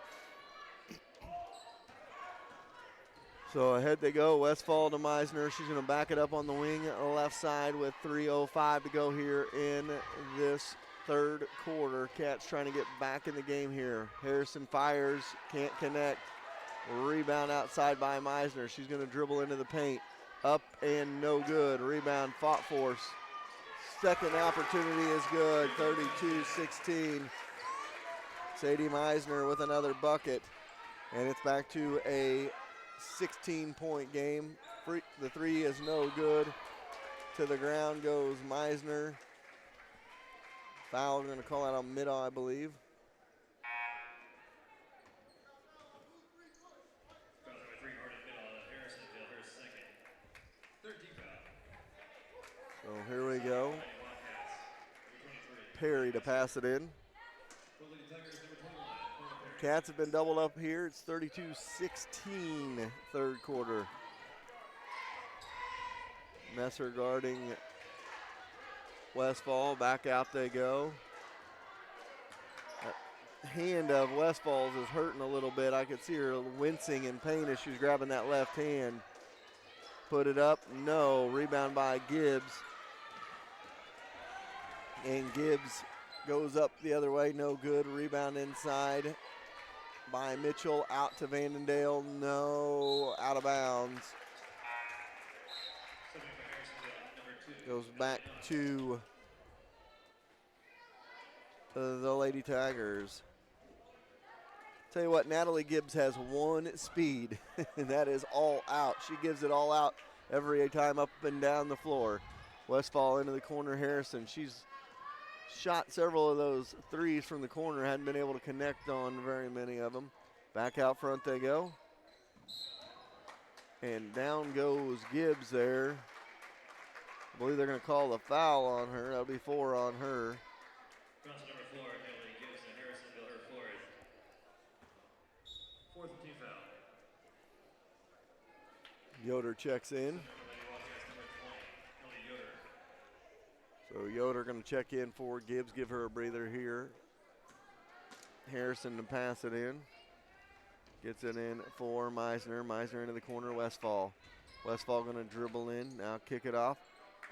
So ahead they go. Westfall to Meisner. She's going to back it up on the wing left side with 3:05 to go here in this third quarter. Cats trying to get back in the game here. Harrison fires, can't connect. Rebound outside by Meisner. She's going to dribble into the paint. Up and no good. Rebound fought for. Second opportunity is good. 32-16. Sadie Meisner with another bucket. And it's back to a 16-point game. The 3 is no good. To the ground goes Meisner. Foul going to call out on Middaugh, I believe. So here we go. Perry to pass it in. Cats have been doubled up here. It's 32-16 third quarter. Messer guarding Westfall. Back out they go. That hand of Westfall's is hurting a little bit. I could see her wincing in pain as she's grabbing that left hand. Put it up. No. Rebound by Gibbs. And Gibbs goes up the other way. No good. Rebound inside by Mitchell. Out to Vandendale. No. Out of bounds. Goes back to the Lady Tigers. Tell you what, Natalie Gibbs has one speed, and that is all out. She gives it all out every time up and down the floor. Westfall into the corner. Harrison, she's shot several of those threes from the corner, hadn't been able to connect on very many of them. Back out front they go. And down goes Gibbs there. I believe they're going to call the foul on her. That'll be 4 on her. Number 4, Emily Gibbs and Harrisonville, her fourth team foul. Yoder checks in. So Yoder going to check in for Gibbs, give her a breather here. Harrison to pass it in. Gets it in for Meisner. Meisner into the corner, Westfall. Westfall going to dribble in, now kick it off.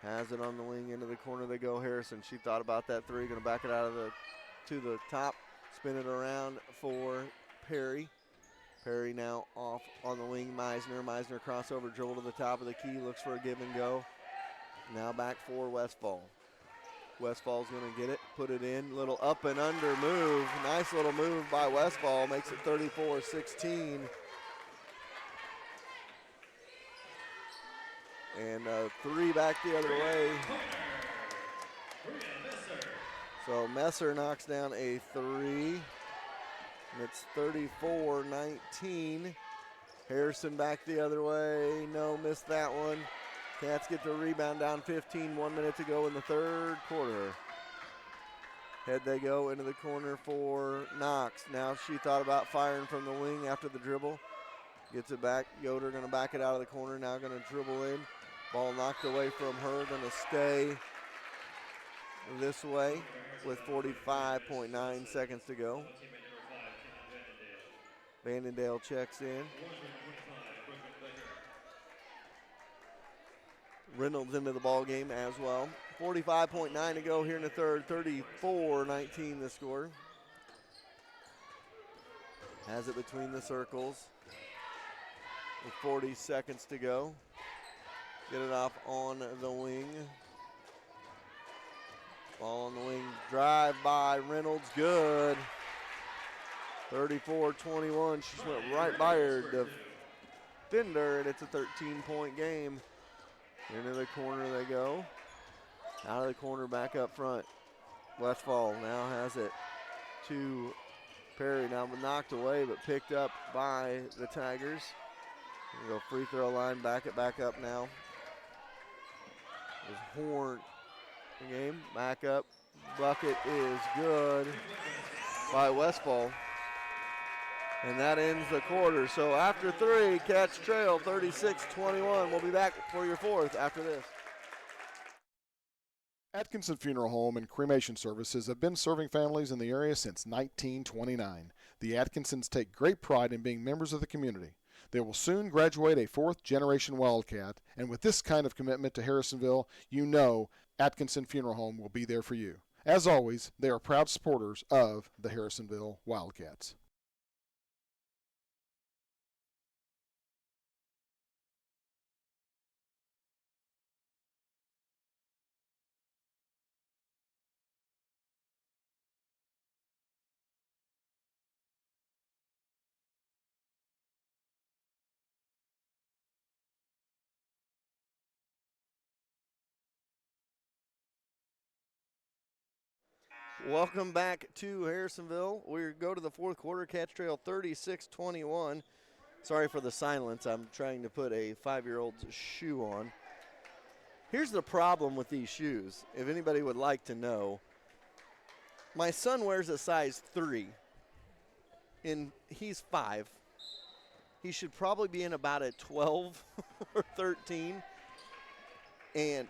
Has it on the wing, into the corner they go. Harrison, she thought about that 3, going to back it out of to the top. Spin it around for Perry. Perry now off on the wing, Meisner. Meisner crossover dribble to the top of the key, looks for a give and go. Now back for Westfall. Westfall's going to get it, put it in, little up and under move. Nice little move by Westfall, makes it 34-16. And 3 back the other way. So Messer knocks down a 3. And it's 34-19. Harrison back the other way. No, missed that one. Cats get the rebound, down 15, 1 minute to go in the third quarter. Head they go into the corner for Knox. Now she thought about firing from the wing after the dribble. Gets it back. Yoder going to back it out of the corner. Now going to dribble in. Ball knocked away from her. Going to stay this way with 45.9 seconds to go. Vandendale checks in. Reynolds into the ball game as well. 45.9 to go here in the third. 34-19 the score. Has it between the circles with 40 seconds to go. Get it off on the wing. Ball on the wing. Drive by Reynolds. Good. 34-21. She just went right by her defender, and it's a 13-point game. Into the corner they go. Out of the corner, back up front. Westfall now has it to Perry. Now knocked away, but picked up by the Tigers. Go free throw line, back it back up now. There's Horn game, back up. Bucket is good by Westfall. And that ends the quarter. So after three, Cats trail 36-21. We'll be back for your fourth after this. Atkinson Funeral Home and Cremation Services have been serving families in the area since 1929. The Atkinsons take great pride in being members of the community. They will soon graduate a fourth-generation Wildcat, and with this kind of commitment to Harrisonville, you know Atkinson Funeral Home will be there for you. As always, they are proud supporters of the Harrisonville Wildcats. Welcome back to Harrisonville. We go to the fourth quarter. Cats trail 36-21. Sorry for the silence. I'm trying to put a 5-year-old's shoe on. Here's the problem with these shoes, if anybody would like to know. My son wears a size 3, and he's 5. He should probably be in about a 12 or 13. And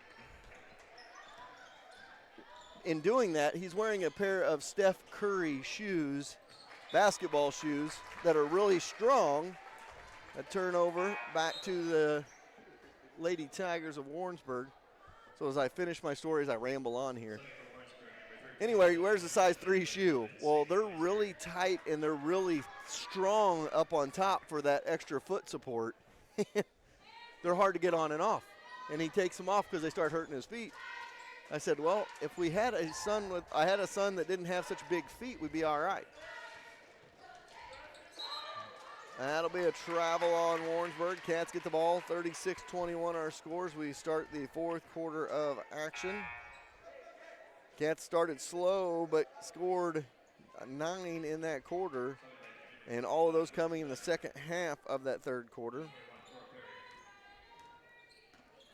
in doing that, he's wearing a pair of Steph Curry shoes, basketball shoes, that are really strong. A turnover back to the Lady Tigers of Warrensburg. So as I finish my story, as I ramble on here. Anyway, he wears a size 3 shoe. Well, they're really tight and they're really strong up on top for that extra foot support. They're hard to get on and off. And he takes them off because they start hurting his feet. I said, well, if we had a son that didn't have such big feet, we'd be all right. That'll be a travel on Warrensburg. Cats get the ball. 36-21 our scores. We start the fourth quarter of action. Cats started slow, but scored 9 in that quarter, and all of those coming in the second half of that third quarter.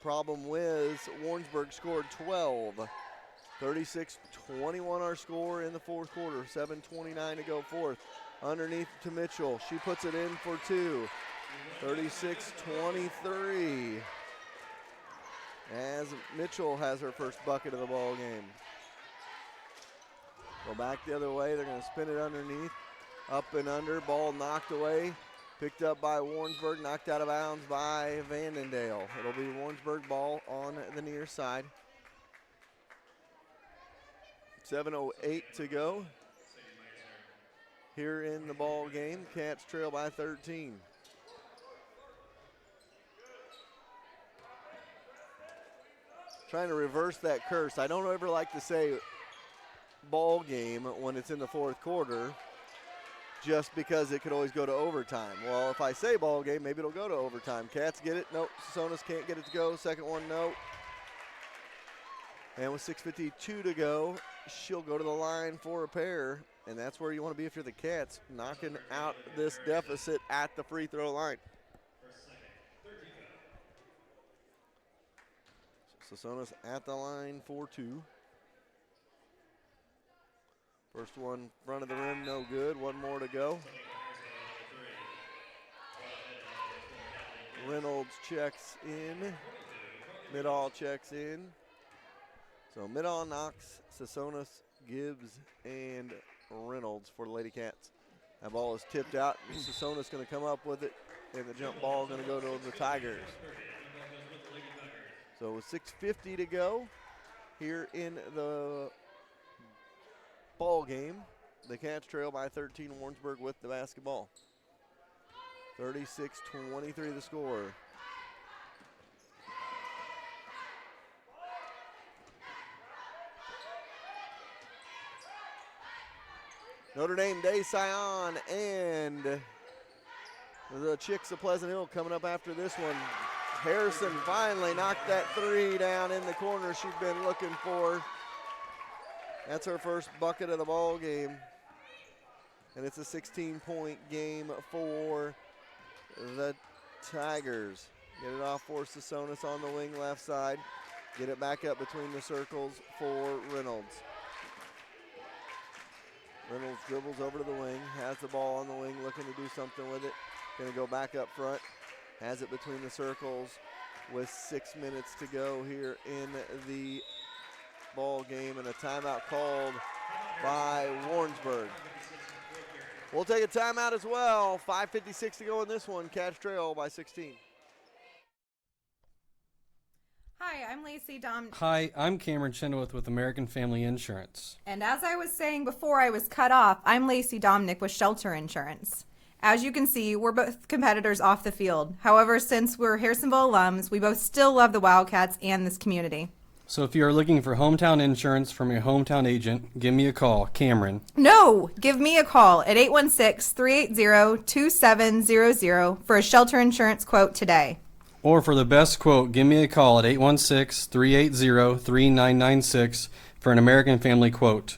Problem was Warrensburg scored 12. 36-21 our score in the fourth quarter. 7:29 to go fourth. Underneath to Mitchell. She puts it in for 2. 36-23. As Mitchell has her first bucket of the ball game. Go back the other way. They're going to spin it underneath. Up and under. Ball knocked away. Picked up by Warrensburg, knocked out of bounds by Vandendale. It'll be Warrensburg ball on the near side. 7:08 to go here in the ball game. Cats trail by 13. Trying to reverse that curse. I don't ever like to say ball game when it's in the fourth quarter, just because it could always go to overtime. Well, if I say ball game, maybe it'll go to overtime. Cats get it. Nope. Sonas can't get it to go. Second one, no. And with 6:52 to go, she'll go to the line for a pair. And that's where you want to be if you're the Cats, knocking out this deficit at the free throw line. Sasonis at the line for 2. First one, front of the rim, no good. One more to go. Reynolds checks in. Midall checks in. So Midall, Knox, Sasonis, Gibbs, and Reynolds for the Lady Cats. That ball is tipped out. Sasonis going to come up with it, and the jump ball going to go to the Tigers. So with 6:50 to go here in the ball game, the Cats trail by 13. Warrensburg with the basketball. 36-23 the score. Notre Dame Day Scion and the Chicks of Pleasant Hill coming up after this one. Harrison finally knocked that 3 down in the corner she'd been looking for. That's her first bucket of the ball game. And it's a 16-point game for the Tigers. Get it off for Sasonis on the wing left side. Get it back up between the circles for Reynolds. Reynolds dribbles over to the wing, has the ball on the wing, looking to do something with it. Gonna go back up front, has it between the circles with 6 minutes to go here in the ball game, and a timeout called by Warrensburg. We'll take a timeout as well. 5:56 to go in this one. Cats trail by 16. Hi, I'm Lacey Dom. Hi, I'm Cameron Chenoweth with American Family Insurance. And as I was saying before I was cut off, I'm Lacey Dominick with Shelter Insurance. As you can see, we're both competitors off the field. However, since we're Harrisonville alums, we both still love the Wildcats and this community. So if you are looking for hometown insurance from your hometown agent, give me a call, Cameron. No, give me a call at 816-380-2700 for a shelter insurance quote today. Or for the best quote, give me a call at 816-380-3996 for an American Family quote.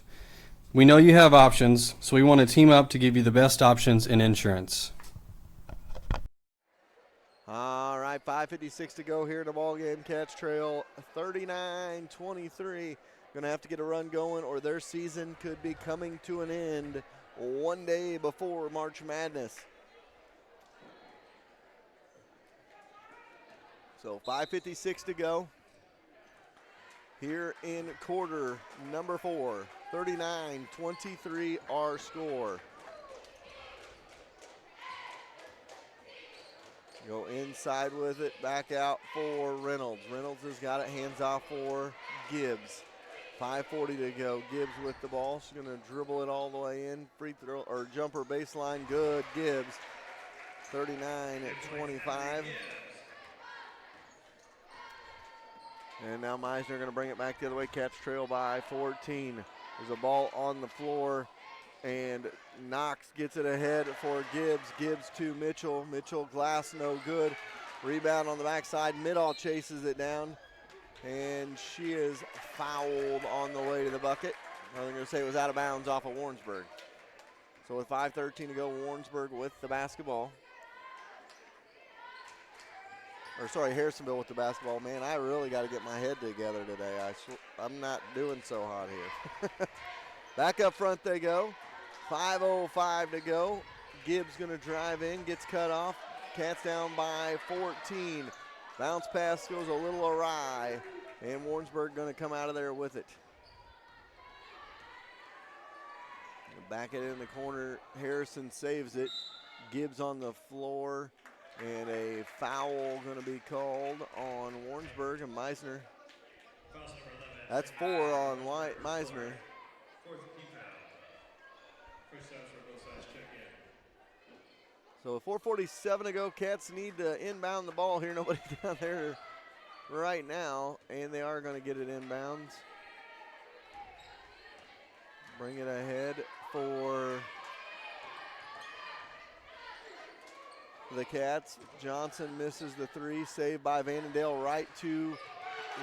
We know you have options, so we want to team up to give you the best options in insurance. All right, 5:56 to go here in the ball game. Cats trail 39-23. Going to have to get a run going, or their season could be coming to an end one day before March Madness. So 5:56 to go here in quarter number 4. 39-23 our score. Go inside with it, back out for Reynolds. Reynolds has got it, hands off for Gibbs. 5:40 to go. Gibbs with the ball. She's going to dribble it all the way in. Free throw or jumper baseline, good. Gibbs. 39-25. And now Meisner going to bring it back the other way. Cats trail by 14. There's a ball on the floor, and Knox gets it ahead for Gibbs. Gibbs to Mitchell. Mitchell, glass, no good. Rebound on the backside. Midall chases it down, and she is fouled on the way to the bucket. I was going to say it was out of bounds off of Warrensburg. So with 5:13 to go, Warrensburg with the basketball. Or sorry, Harrisonville with the basketball. Man, I really got to get my head together today. I'm not doing so hot here. Back up front they go. 5:05 to go. Gibbs going to drive in, gets cut off. Cats down by 14. Bounce pass goes a little awry, and Warrensburg going to come out of there with it. Back it in the corner. Harrison saves it. Gibbs on the floor. And a foul going to be called on Warrensburg and Meisner. That's 4 on Meisner. So 4:47 to go. Cats need to inbound the ball here. Nobody down there right now. And they are going to get it inbounds. Bring it ahead for the Cats. Johnson misses the 3, saved by Vandendale right to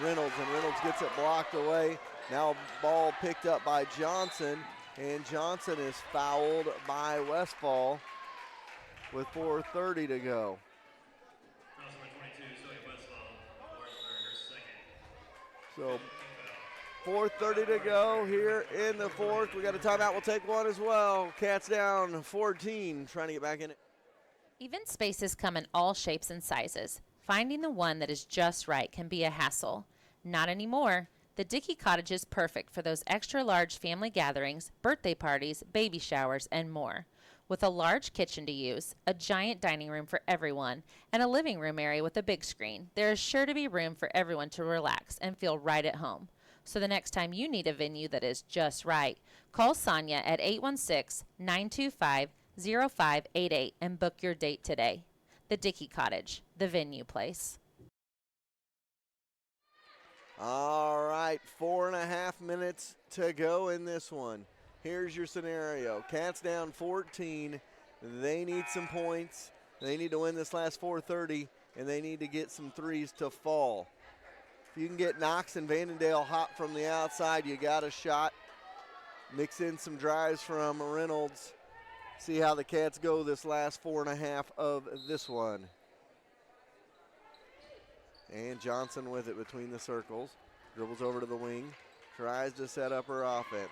Reynolds, and Reynolds gets it blocked away. Now ball picked up by Johnson, and Johnson is fouled by Westfall with 4:30 to go. So 4:30 to go here in the fourth. We got a timeout. We'll take one as well. Cats down 14, trying to get back in it. Event spaces come in all shapes and sizes. Finding the one that is just right can be a hassle. Not anymore. The Dickey Cottage is perfect for those extra large family gatherings, birthday parties, baby showers, and more. With a large kitchen to use, a giant dining room for everyone, and a living room area with a big screen, there is sure to be room for everyone to relax and feel right at home. So the next time you need a venue that is just right, call Sonia at 816-925-0588 and book your date today. The Dickey Cottage, the venue place. All right, 4.5 minutes to go in this one. Here's your scenario. Cats down 14. They need some points. They need to win this last 4:30, and they need to get some threes to fall. If you can get Knox and Vandendale hot from the outside, you got a shot. Mix in some drives from Reynolds. See how the Cats go this last 4.5 of this one. And Johnson with it between the circles. Dribbles over to the wing. Tries to set up her offense.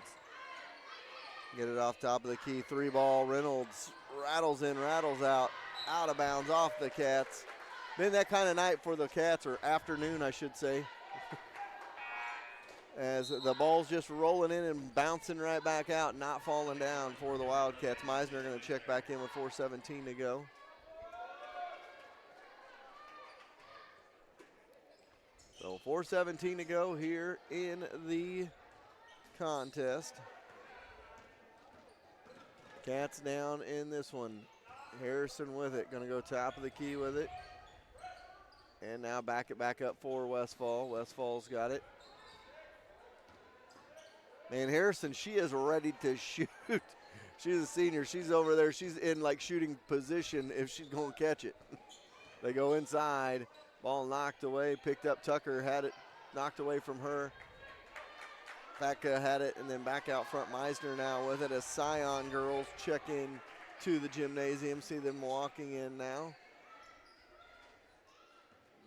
Get it off top of the key. 3-ball. Reynolds rattles in, rattles out. Out of bounds off the Cats. Been that kind of night for the Cats, or afternoon, I should say. As the ball's just rolling in and bouncing right back out, not falling down for the Wildcats. Meisner going to check back in with 4:17 to go. So 4:17 to go here in the contest. Cats down in this one. Harrison with it, going to go top of the key with it. And now back it back up for Westfall. Westfall's got it. Man, Harrison, she is ready to shoot. She's a senior. She's over there. She's in like shooting position if she's going to catch it. They go inside. Ball knocked away, picked up. Tucker had it knocked away from her. Fatka had it, and then back out front. Meisner now with it as Scion girls check in to the gymnasium. See them walking in now.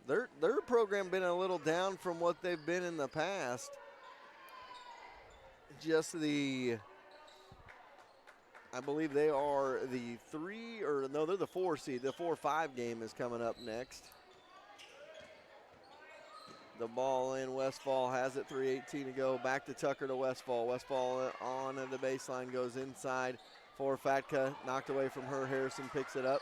Their program been a little down from what they've been in the past. Just I believe they are the 3, or no, they're the 4 seed. The 4-5 game is coming up next. The ball in, Westfall has it, 3:18 to go. Back to Tucker to Westfall. Westfall on the baseline, goes inside for Fatka. Knocked away from her. Harrison picks it up.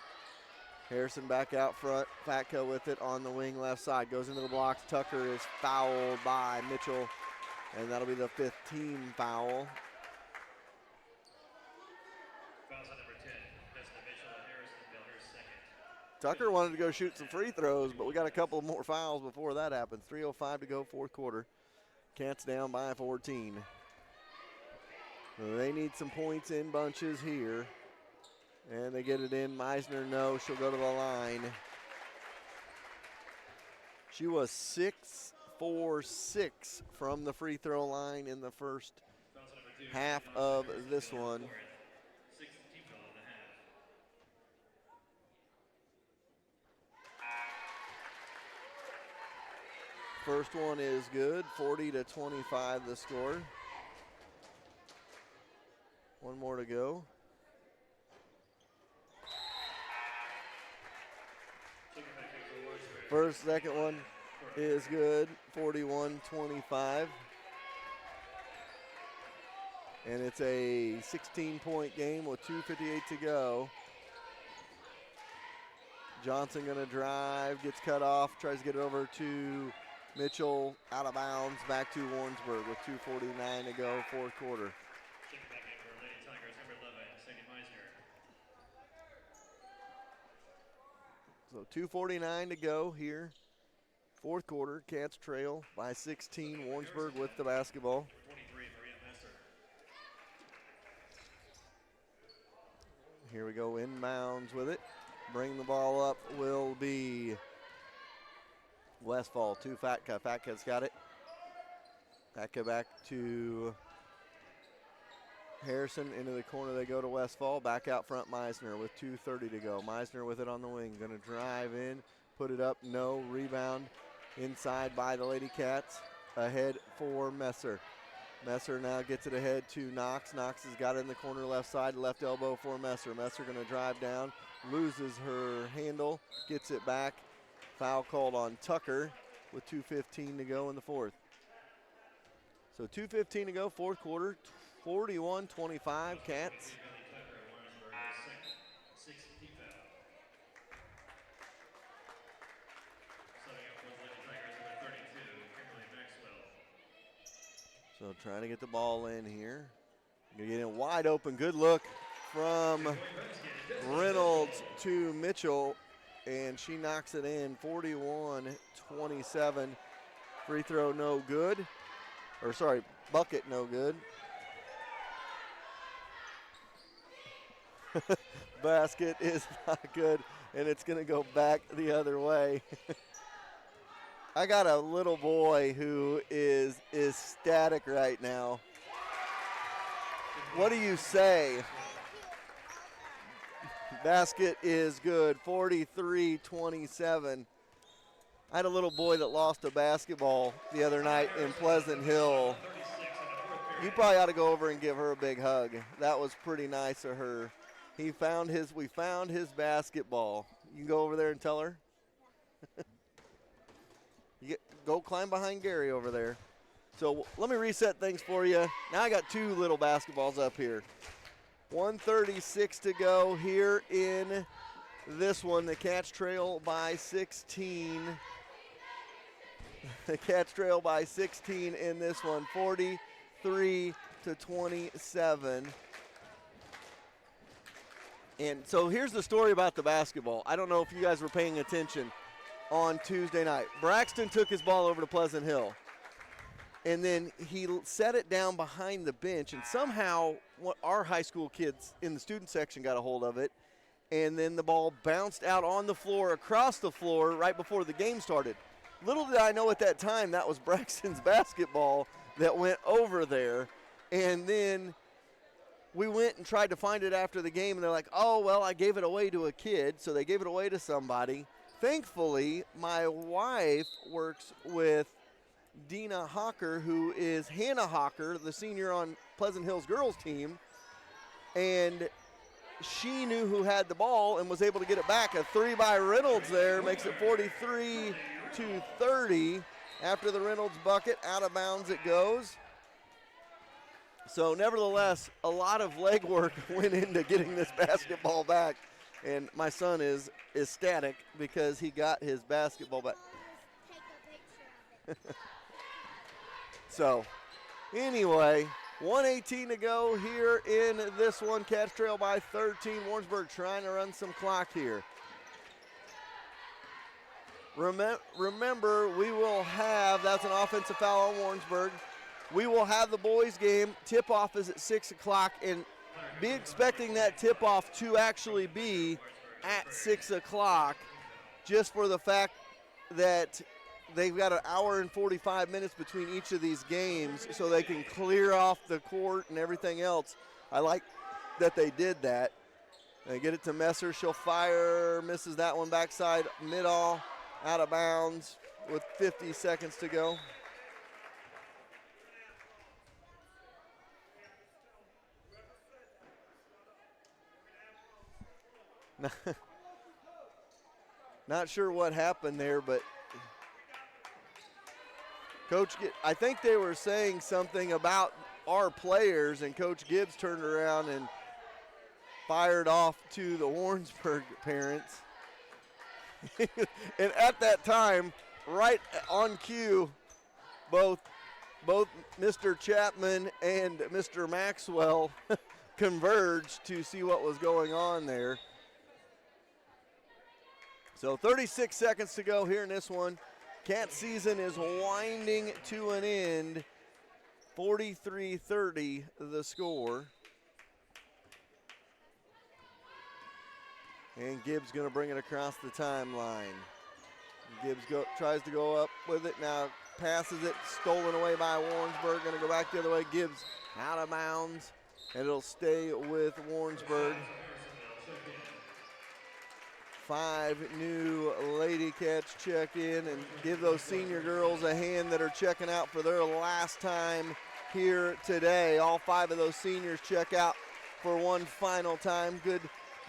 Harrison back out front. Fatka with it on the wing left side. Goes into the blocks. Tucker is fouled by Mitchell, and that'll be the 5th team foul. Fouls on number 10. That's the Mitchell and Harrisonville, her second. Tucker wanted to go shoot some free throws, but we got a couple more fouls before that happens. 3:05 to go, fourth quarter. Cats down by 14. They need some points in bunches here. And they get it in. Meisner, no. She'll go to the line. She was 6 for 6 from the free throw line in the first half of this one. First one is good, 40-25 the score. One more to go. Second one is good, 41-25. And it's a 16-point game with 2:58 to go. Johnson gonna drive, gets cut off, tries to get it over to Mitchell, out of bounds, back to Warrensburg with 2:49 to go, fourth quarter. So 2:49 to go here, fourth quarter. Cats trail by 16. Warrensburg with the basketball. Here we go, inbounds with it. Bring the ball up will be Westfall to Fatka. Fatka's got it. Fatka back to Harrison, into the corner they go to Westfall. Back out front, Meisner with 2:30 to go. Meisner with it on the wing. Going to drive in, put it up, no. Rebound inside by the Lady Cats. ahead for Messer. Messer now gets it ahead to Knox. Knox has got it in the corner left side, left elbow for Messer. Messer going to drive down, loses her handle, gets it back. Foul called on Tucker with 2:15 to go in the fourth. So 2:15 to go, fourth quarter, 41-25 Cats. So trying to get the ball in here. Gonna get it wide open. Good look from Reynolds to Mitchell, and she knocks it in. 41-27. Free throw no good. Or sorry, bucket no good. Basket is not good, and it's gonna go back the other way. I got a little boy who is ecstatic right now. What do you say? Basket is good, 43-27. I had a little boy that lost a basketball the other night in Pleasant Hill. You probably ought to go over and give her a big hug. That was pretty nice of her. We found his basketball. You can go over there and tell her. Go climb behind Gary over there. So let me reset things for you. Now I got two little basketballs up here. 1:36 to go here in this one. The Cats trail by 16. The Cats trail by 16 in this one, 43-27. And so here's the story about the basketball. I don't know if you guys were paying attention on Tuesday night. Braxton took his ball over to Pleasant Hill, and then he set it down behind the bench, and somehow our high school kids in the student section got a hold of it, and then the ball bounced out on the floor, across the floor, right before the game started. Little did I know at that time that was Braxton's basketball that went over there, and then we went and tried to find it after the game, and they're like, oh, well, I gave it away to a kid, so they gave it away to somebody. Thankfully, my wife works with Dina Hawker, who is Hannah Hawker, the senior on Pleasant Hill's girls team, and she knew who had the ball and was able to get it back. A three by Reynolds there makes it 43-30. After the Reynolds bucket, out of bounds it goes. So nevertheless, a lot of legwork went into getting this basketball back. And my son is ecstatic because he got his basketball back. So, anyway, 1:18 to go here in this one. Cats trail by 13. Warrensburg trying to run some clock here. Remember, we will have, that's an offensive foul on Warrensburg. We will have the boys game. Tip-off is at 6 o'clock, and be expecting that tip-off to actually be at 6 o'clock, just for the fact that they've got an hour and 45 minutes between each of these games, so they can clear off the court and everything else. I like that they did that. They get it to Messer. She'll fire, misses that one backside, mid-all, out of bounds with 50 seconds to go. Not sure what happened there, but I think they were saying something about our players, and Coach Gibbs turned around and fired off to the Warrensburg parents. And at that time, right on cue, both Mr. Chapman and Mr. Maxwell converged to see what was going on there. So 36 seconds to go here in this one. Cat season is winding to an end. 43-30 the score. And Gibbs going to bring it across the timeline. Gibbs tries to go up with it. Now passes it, stolen away by Warrensburg. Going to go back the other way. Gibbs out of bounds, and it'll stay with Warrensburg. 5 new Lady Cats check in and give those senior girls a hand that are checking out for their last time here today. All 5 of those seniors check out for one final time. Good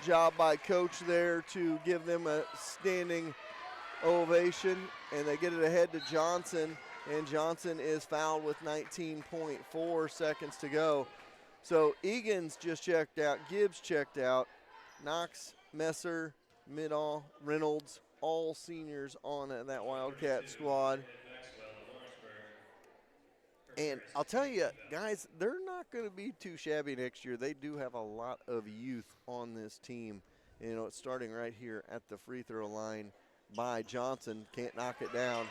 job by Coach there to give them a standing ovation, and they get it ahead to Johnson, and Johnson is fouled with 19.4 seconds to go. So Egan's just checked out, Gibbs checked out, Knox, Messer, Midall, Reynolds, all seniors on that Wildcat squad. And I'll tell you, guys, they're not going to be too shabby next year. They do have a lot of youth on this team. You know, it's starting right here at the free throw line by Johnson. Can't knock it down.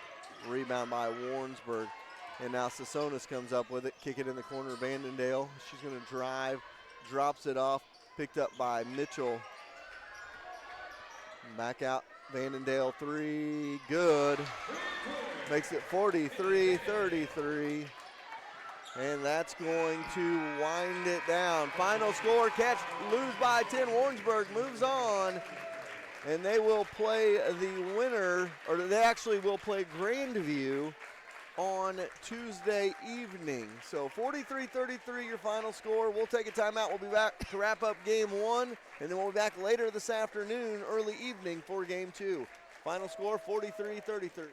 Rebound by Warrensburg. And now Sasonis comes up with it. Kick it in the corner of Vandendale. She's going to drive. Drops it off. Picked up by Mitchell. Back out. Vandendale 3. Good. Makes it 43-33. And that's going to wind it down. Final score, Cats lose by 10. Warrensburg moves on. And they will play the winner, or they actually will play Grandview on Tuesday evening. So 43-33 your final score. We'll take a timeout. We'll be back to wrap up game 1. And then we'll be back later this afternoon, early evening for game 2. Final score 43-33.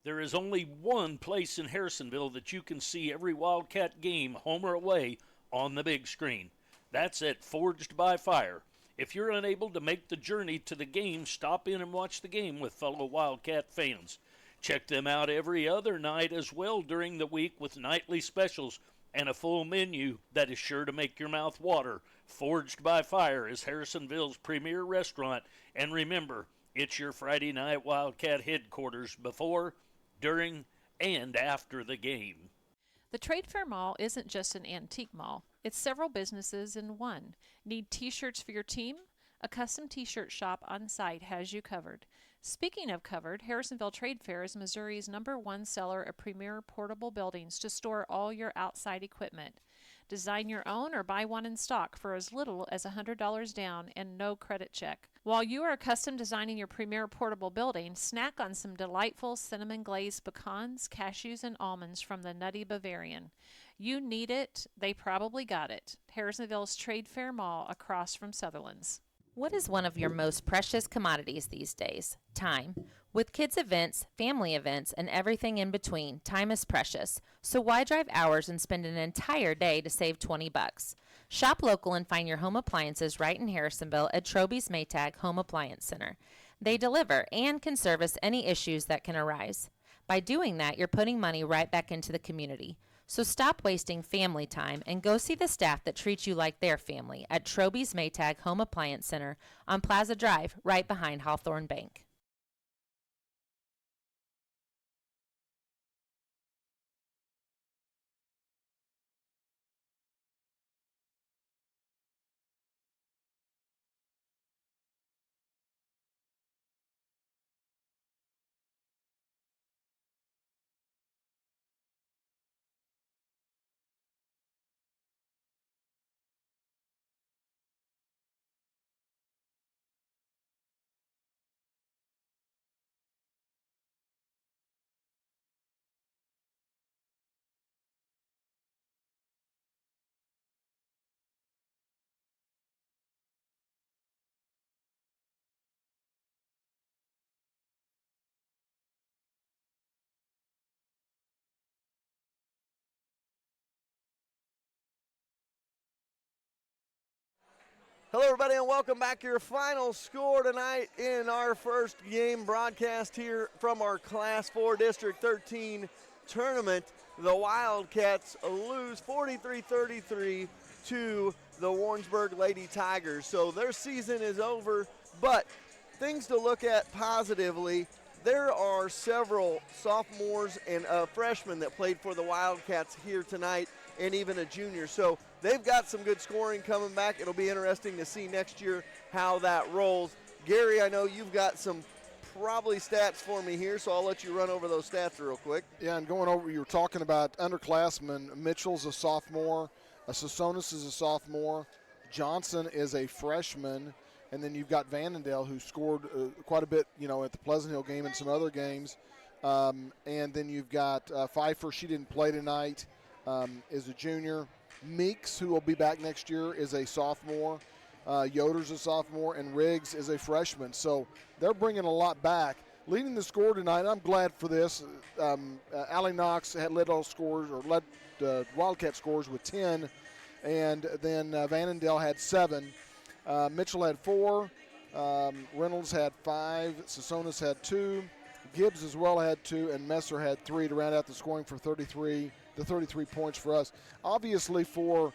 There is only one place in Harrisonville that you can see every Wildcat game, home or away, on the big screen. That's at Forged by Fire. If you're unable to make the journey to the game, stop in and watch the game with fellow Wildcat fans. Check them out every other night as well during the week with nightly specials and a full menu that is sure to make your mouth water. Forged by Fire is Harrisonville's premier restaurant. And remember, it's your Friday night Wildcat headquarters before, during, and after the game. The Trade Fair Mall isn't just an antique mall. It's several businesses in one. Need t-shirts for your team? A custom t-shirt shop on site has you covered. Speaking of covered, Harrisonville Trade Fair is Missouri's #1 seller of premier portable buildings to store all your outside equipment. Design your own or buy one in stock for as little as $100 down and no credit check. While you are custom designing your premier portable building, snack on some delightful cinnamon glazed pecans, cashews, and almonds from the Nutty Bavarian. You need it, they probably got it. Harrisonville's Trade Fair Mall across from Sutherland's. What is one of your most precious commodities these days? Time. With kids' events, family events, and everything in between, time is precious. So why drive hours and spend an entire day to save $20? Shop local and find your home appliances right in Harrisonville at Troby's Maytag Home Appliance Center. They deliver and can service any issues that can arise. By doing that, you're putting money right back into the community. So stop wasting family time and go see the staff that treats you like their family at Troby's Maytag Home Appliance Center on Plaza Drive, right behind Hawthorne Bank. Hello, everybody, and welcome back. Your final score tonight in our first game broadcast here from our Class 4 District 13 tournament. The Wildcats lose 43-33 to the Warrensburg Lady Tigers. So their season is over, but things to look at positively. There are several sophomores and freshmen that played for the Wildcats here tonight, and even a junior. So they've got some good scoring coming back. It'll be interesting to see next year how that rolls. Gary, I know you've got some probably stats for me here, so I'll let you run over those stats real quick. Yeah, and going over, you were talking about underclassmen. Mitchell's a sophomore. Sasonis is a sophomore. Johnson is a freshman. And then you've got Vannondale, who scored quite a bit, at the Pleasant Hill game and some other games. And then you've got Pfeiffer. She didn't play tonight, is a junior. Meeks, who will be back next year, is a sophomore. Yoder's a sophomore, and Riggs is a freshman. So they're bringing a lot back. Leading the score tonight, I'm glad for this. Allie Knox had led Wildcat scores with 10, and then Vannondale had 7. Mitchell had 4. Reynolds had 5. Sasonis had 2. Gibbs as well had 2, and Messer had 3 to round out the scoring for 33 points for us. Obviously for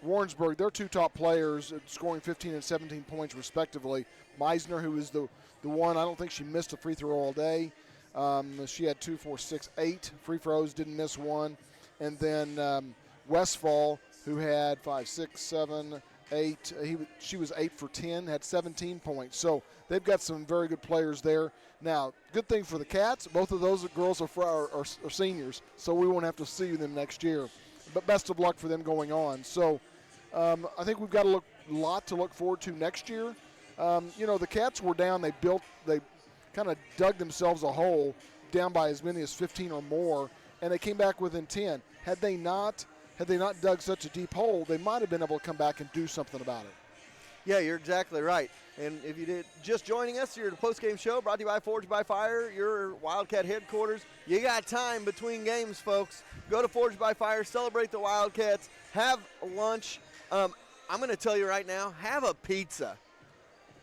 Warrensburg, their 2 top players scoring 15 and 17 points respectively. Meisner, who is the one, I don't think she missed a free throw all day. She had 2, 4, 6, 8 free throws, didn't miss one. And then Westfall, who had 5, 6, 7, 8. She was 8 for 10, had 17 points. So they've got some very good players there. Now, good thing for the Cats, both of those girls are seniors, so we won't have to see them next year. But best of luck for them going on. So I think we've got a lot to look forward to next year. The Cats were down. They kind of dug themselves a hole down by as many as 15 or more, and they came back within 10. Had they not dug such a deep hole, they might have been able to come back and do something about it. Yeah, you're exactly right. And if you did just joining us, you're at the postgame show brought to you by Forged by Fire, your Wildcat headquarters. You got time between games, folks. Go to Forged by Fire, celebrate the Wildcats, have lunch. I'm going to tell you right now, have a pizza.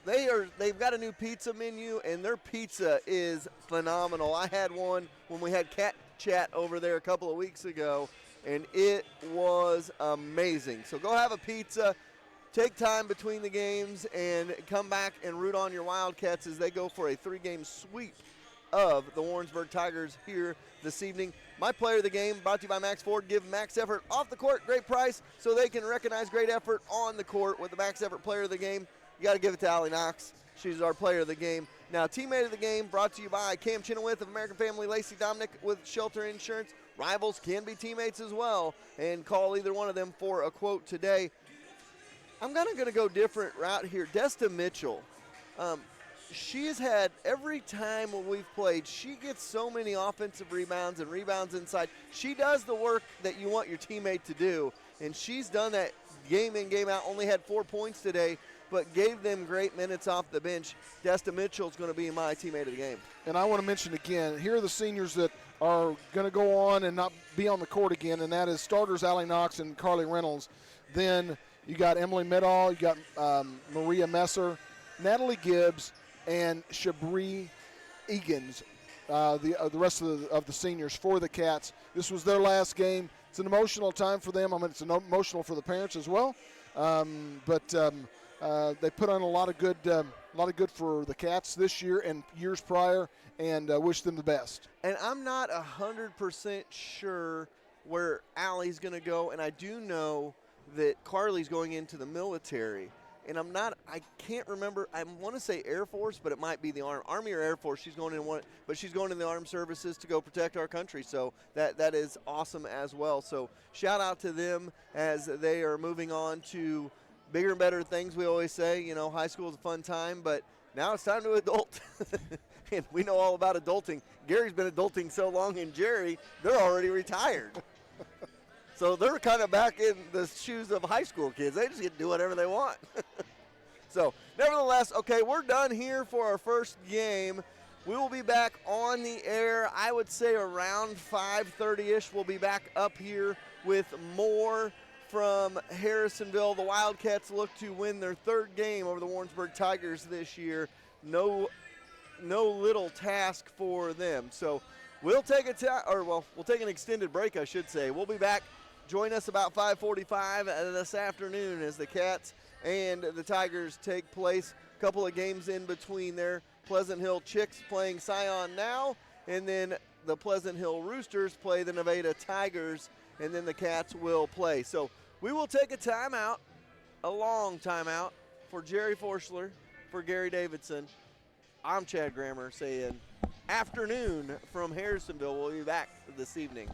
They've got a new pizza menu, and their pizza is phenomenal. I had one when we had Cat Chat over there a couple of weeks ago, and it was amazing. So go have a pizza. Take time between the games and come back and root on your Wildcats as they go for a 3-game sweep of the Warrensburg Tigers here this evening. My player of the game brought to you by Max Ford. Give Max Effort off the court, great price, so they can recognize great effort on the court with the Max Effort player of the game. You got to give it to Allie Knox. She's our player of the game. Now, teammate of the game brought to you by Cam Chenoweth of American Family, Lacey Dominic with Shelter Insurance. Rivals can be teammates as well, and call either one of them for a quote today. I'm going to go different route here. Desta Mitchell, she's had, every time we've played, she gets so many offensive rebounds and rebounds inside. She does the work that you want your teammate to do, and she's done that game in, game out. Only had 4 points today, but gave them great minutes off the bench. Desta Mitchell's going to be my teammate of the game. And I want to mention again, here are the seniors that are going to go on and not be on the court again, and that is starters Allie Knox and Carly Reynolds. Then you got Emily Medall, you got Maria Messer, Natalie Gibbs, and Shabri Egan's, the rest of the seniors for the Cats. This was their last game. It's an emotional time for them. I mean, it's emotional for the parents as well. But they put on a lot of good for the Cats this year and years prior, and wish them the best. And I'm not 100% sure where Allie's going to go, and I do know that Carly's going into the military. And I can't remember, I want to say Air Force, but it might be the Army or Air Force. She's going in one, but she's going in the armed services to go protect our country. So that is awesome as well. So shout out to them as they are moving on to bigger and better things. We always say, high school is a fun time, but now it's time to adult. And we know all about adulting. Gary's been adulting so long, and Jerry, they're already retired. So they're kind of back in the shoes of high school kids. They just get to do whatever they want. So nevertheless, okay, we're done here for our first game. We will be back on the air, I would say around 5:30-ish. We'll be back up here with more from Harrisonville. The Wildcats look to win their 3rd game over the Warrensburg Tigers this year. No little task for them. So we'll take we'll take an extended break, I should say. We'll be back. Join us about 5:45 this afternoon as the Cats and the Tigers take place. A couple of games in between there. Pleasant Hill Chicks playing Scion now, and then the Pleasant Hill Roosters play the Nevada Tigers, and then the Cats will play. So we will take a timeout, a long timeout, for Jerry Forschler, for Gary Davidson. I'm Chad Grammer saying afternoon from Harrisonville. We'll be back this evening.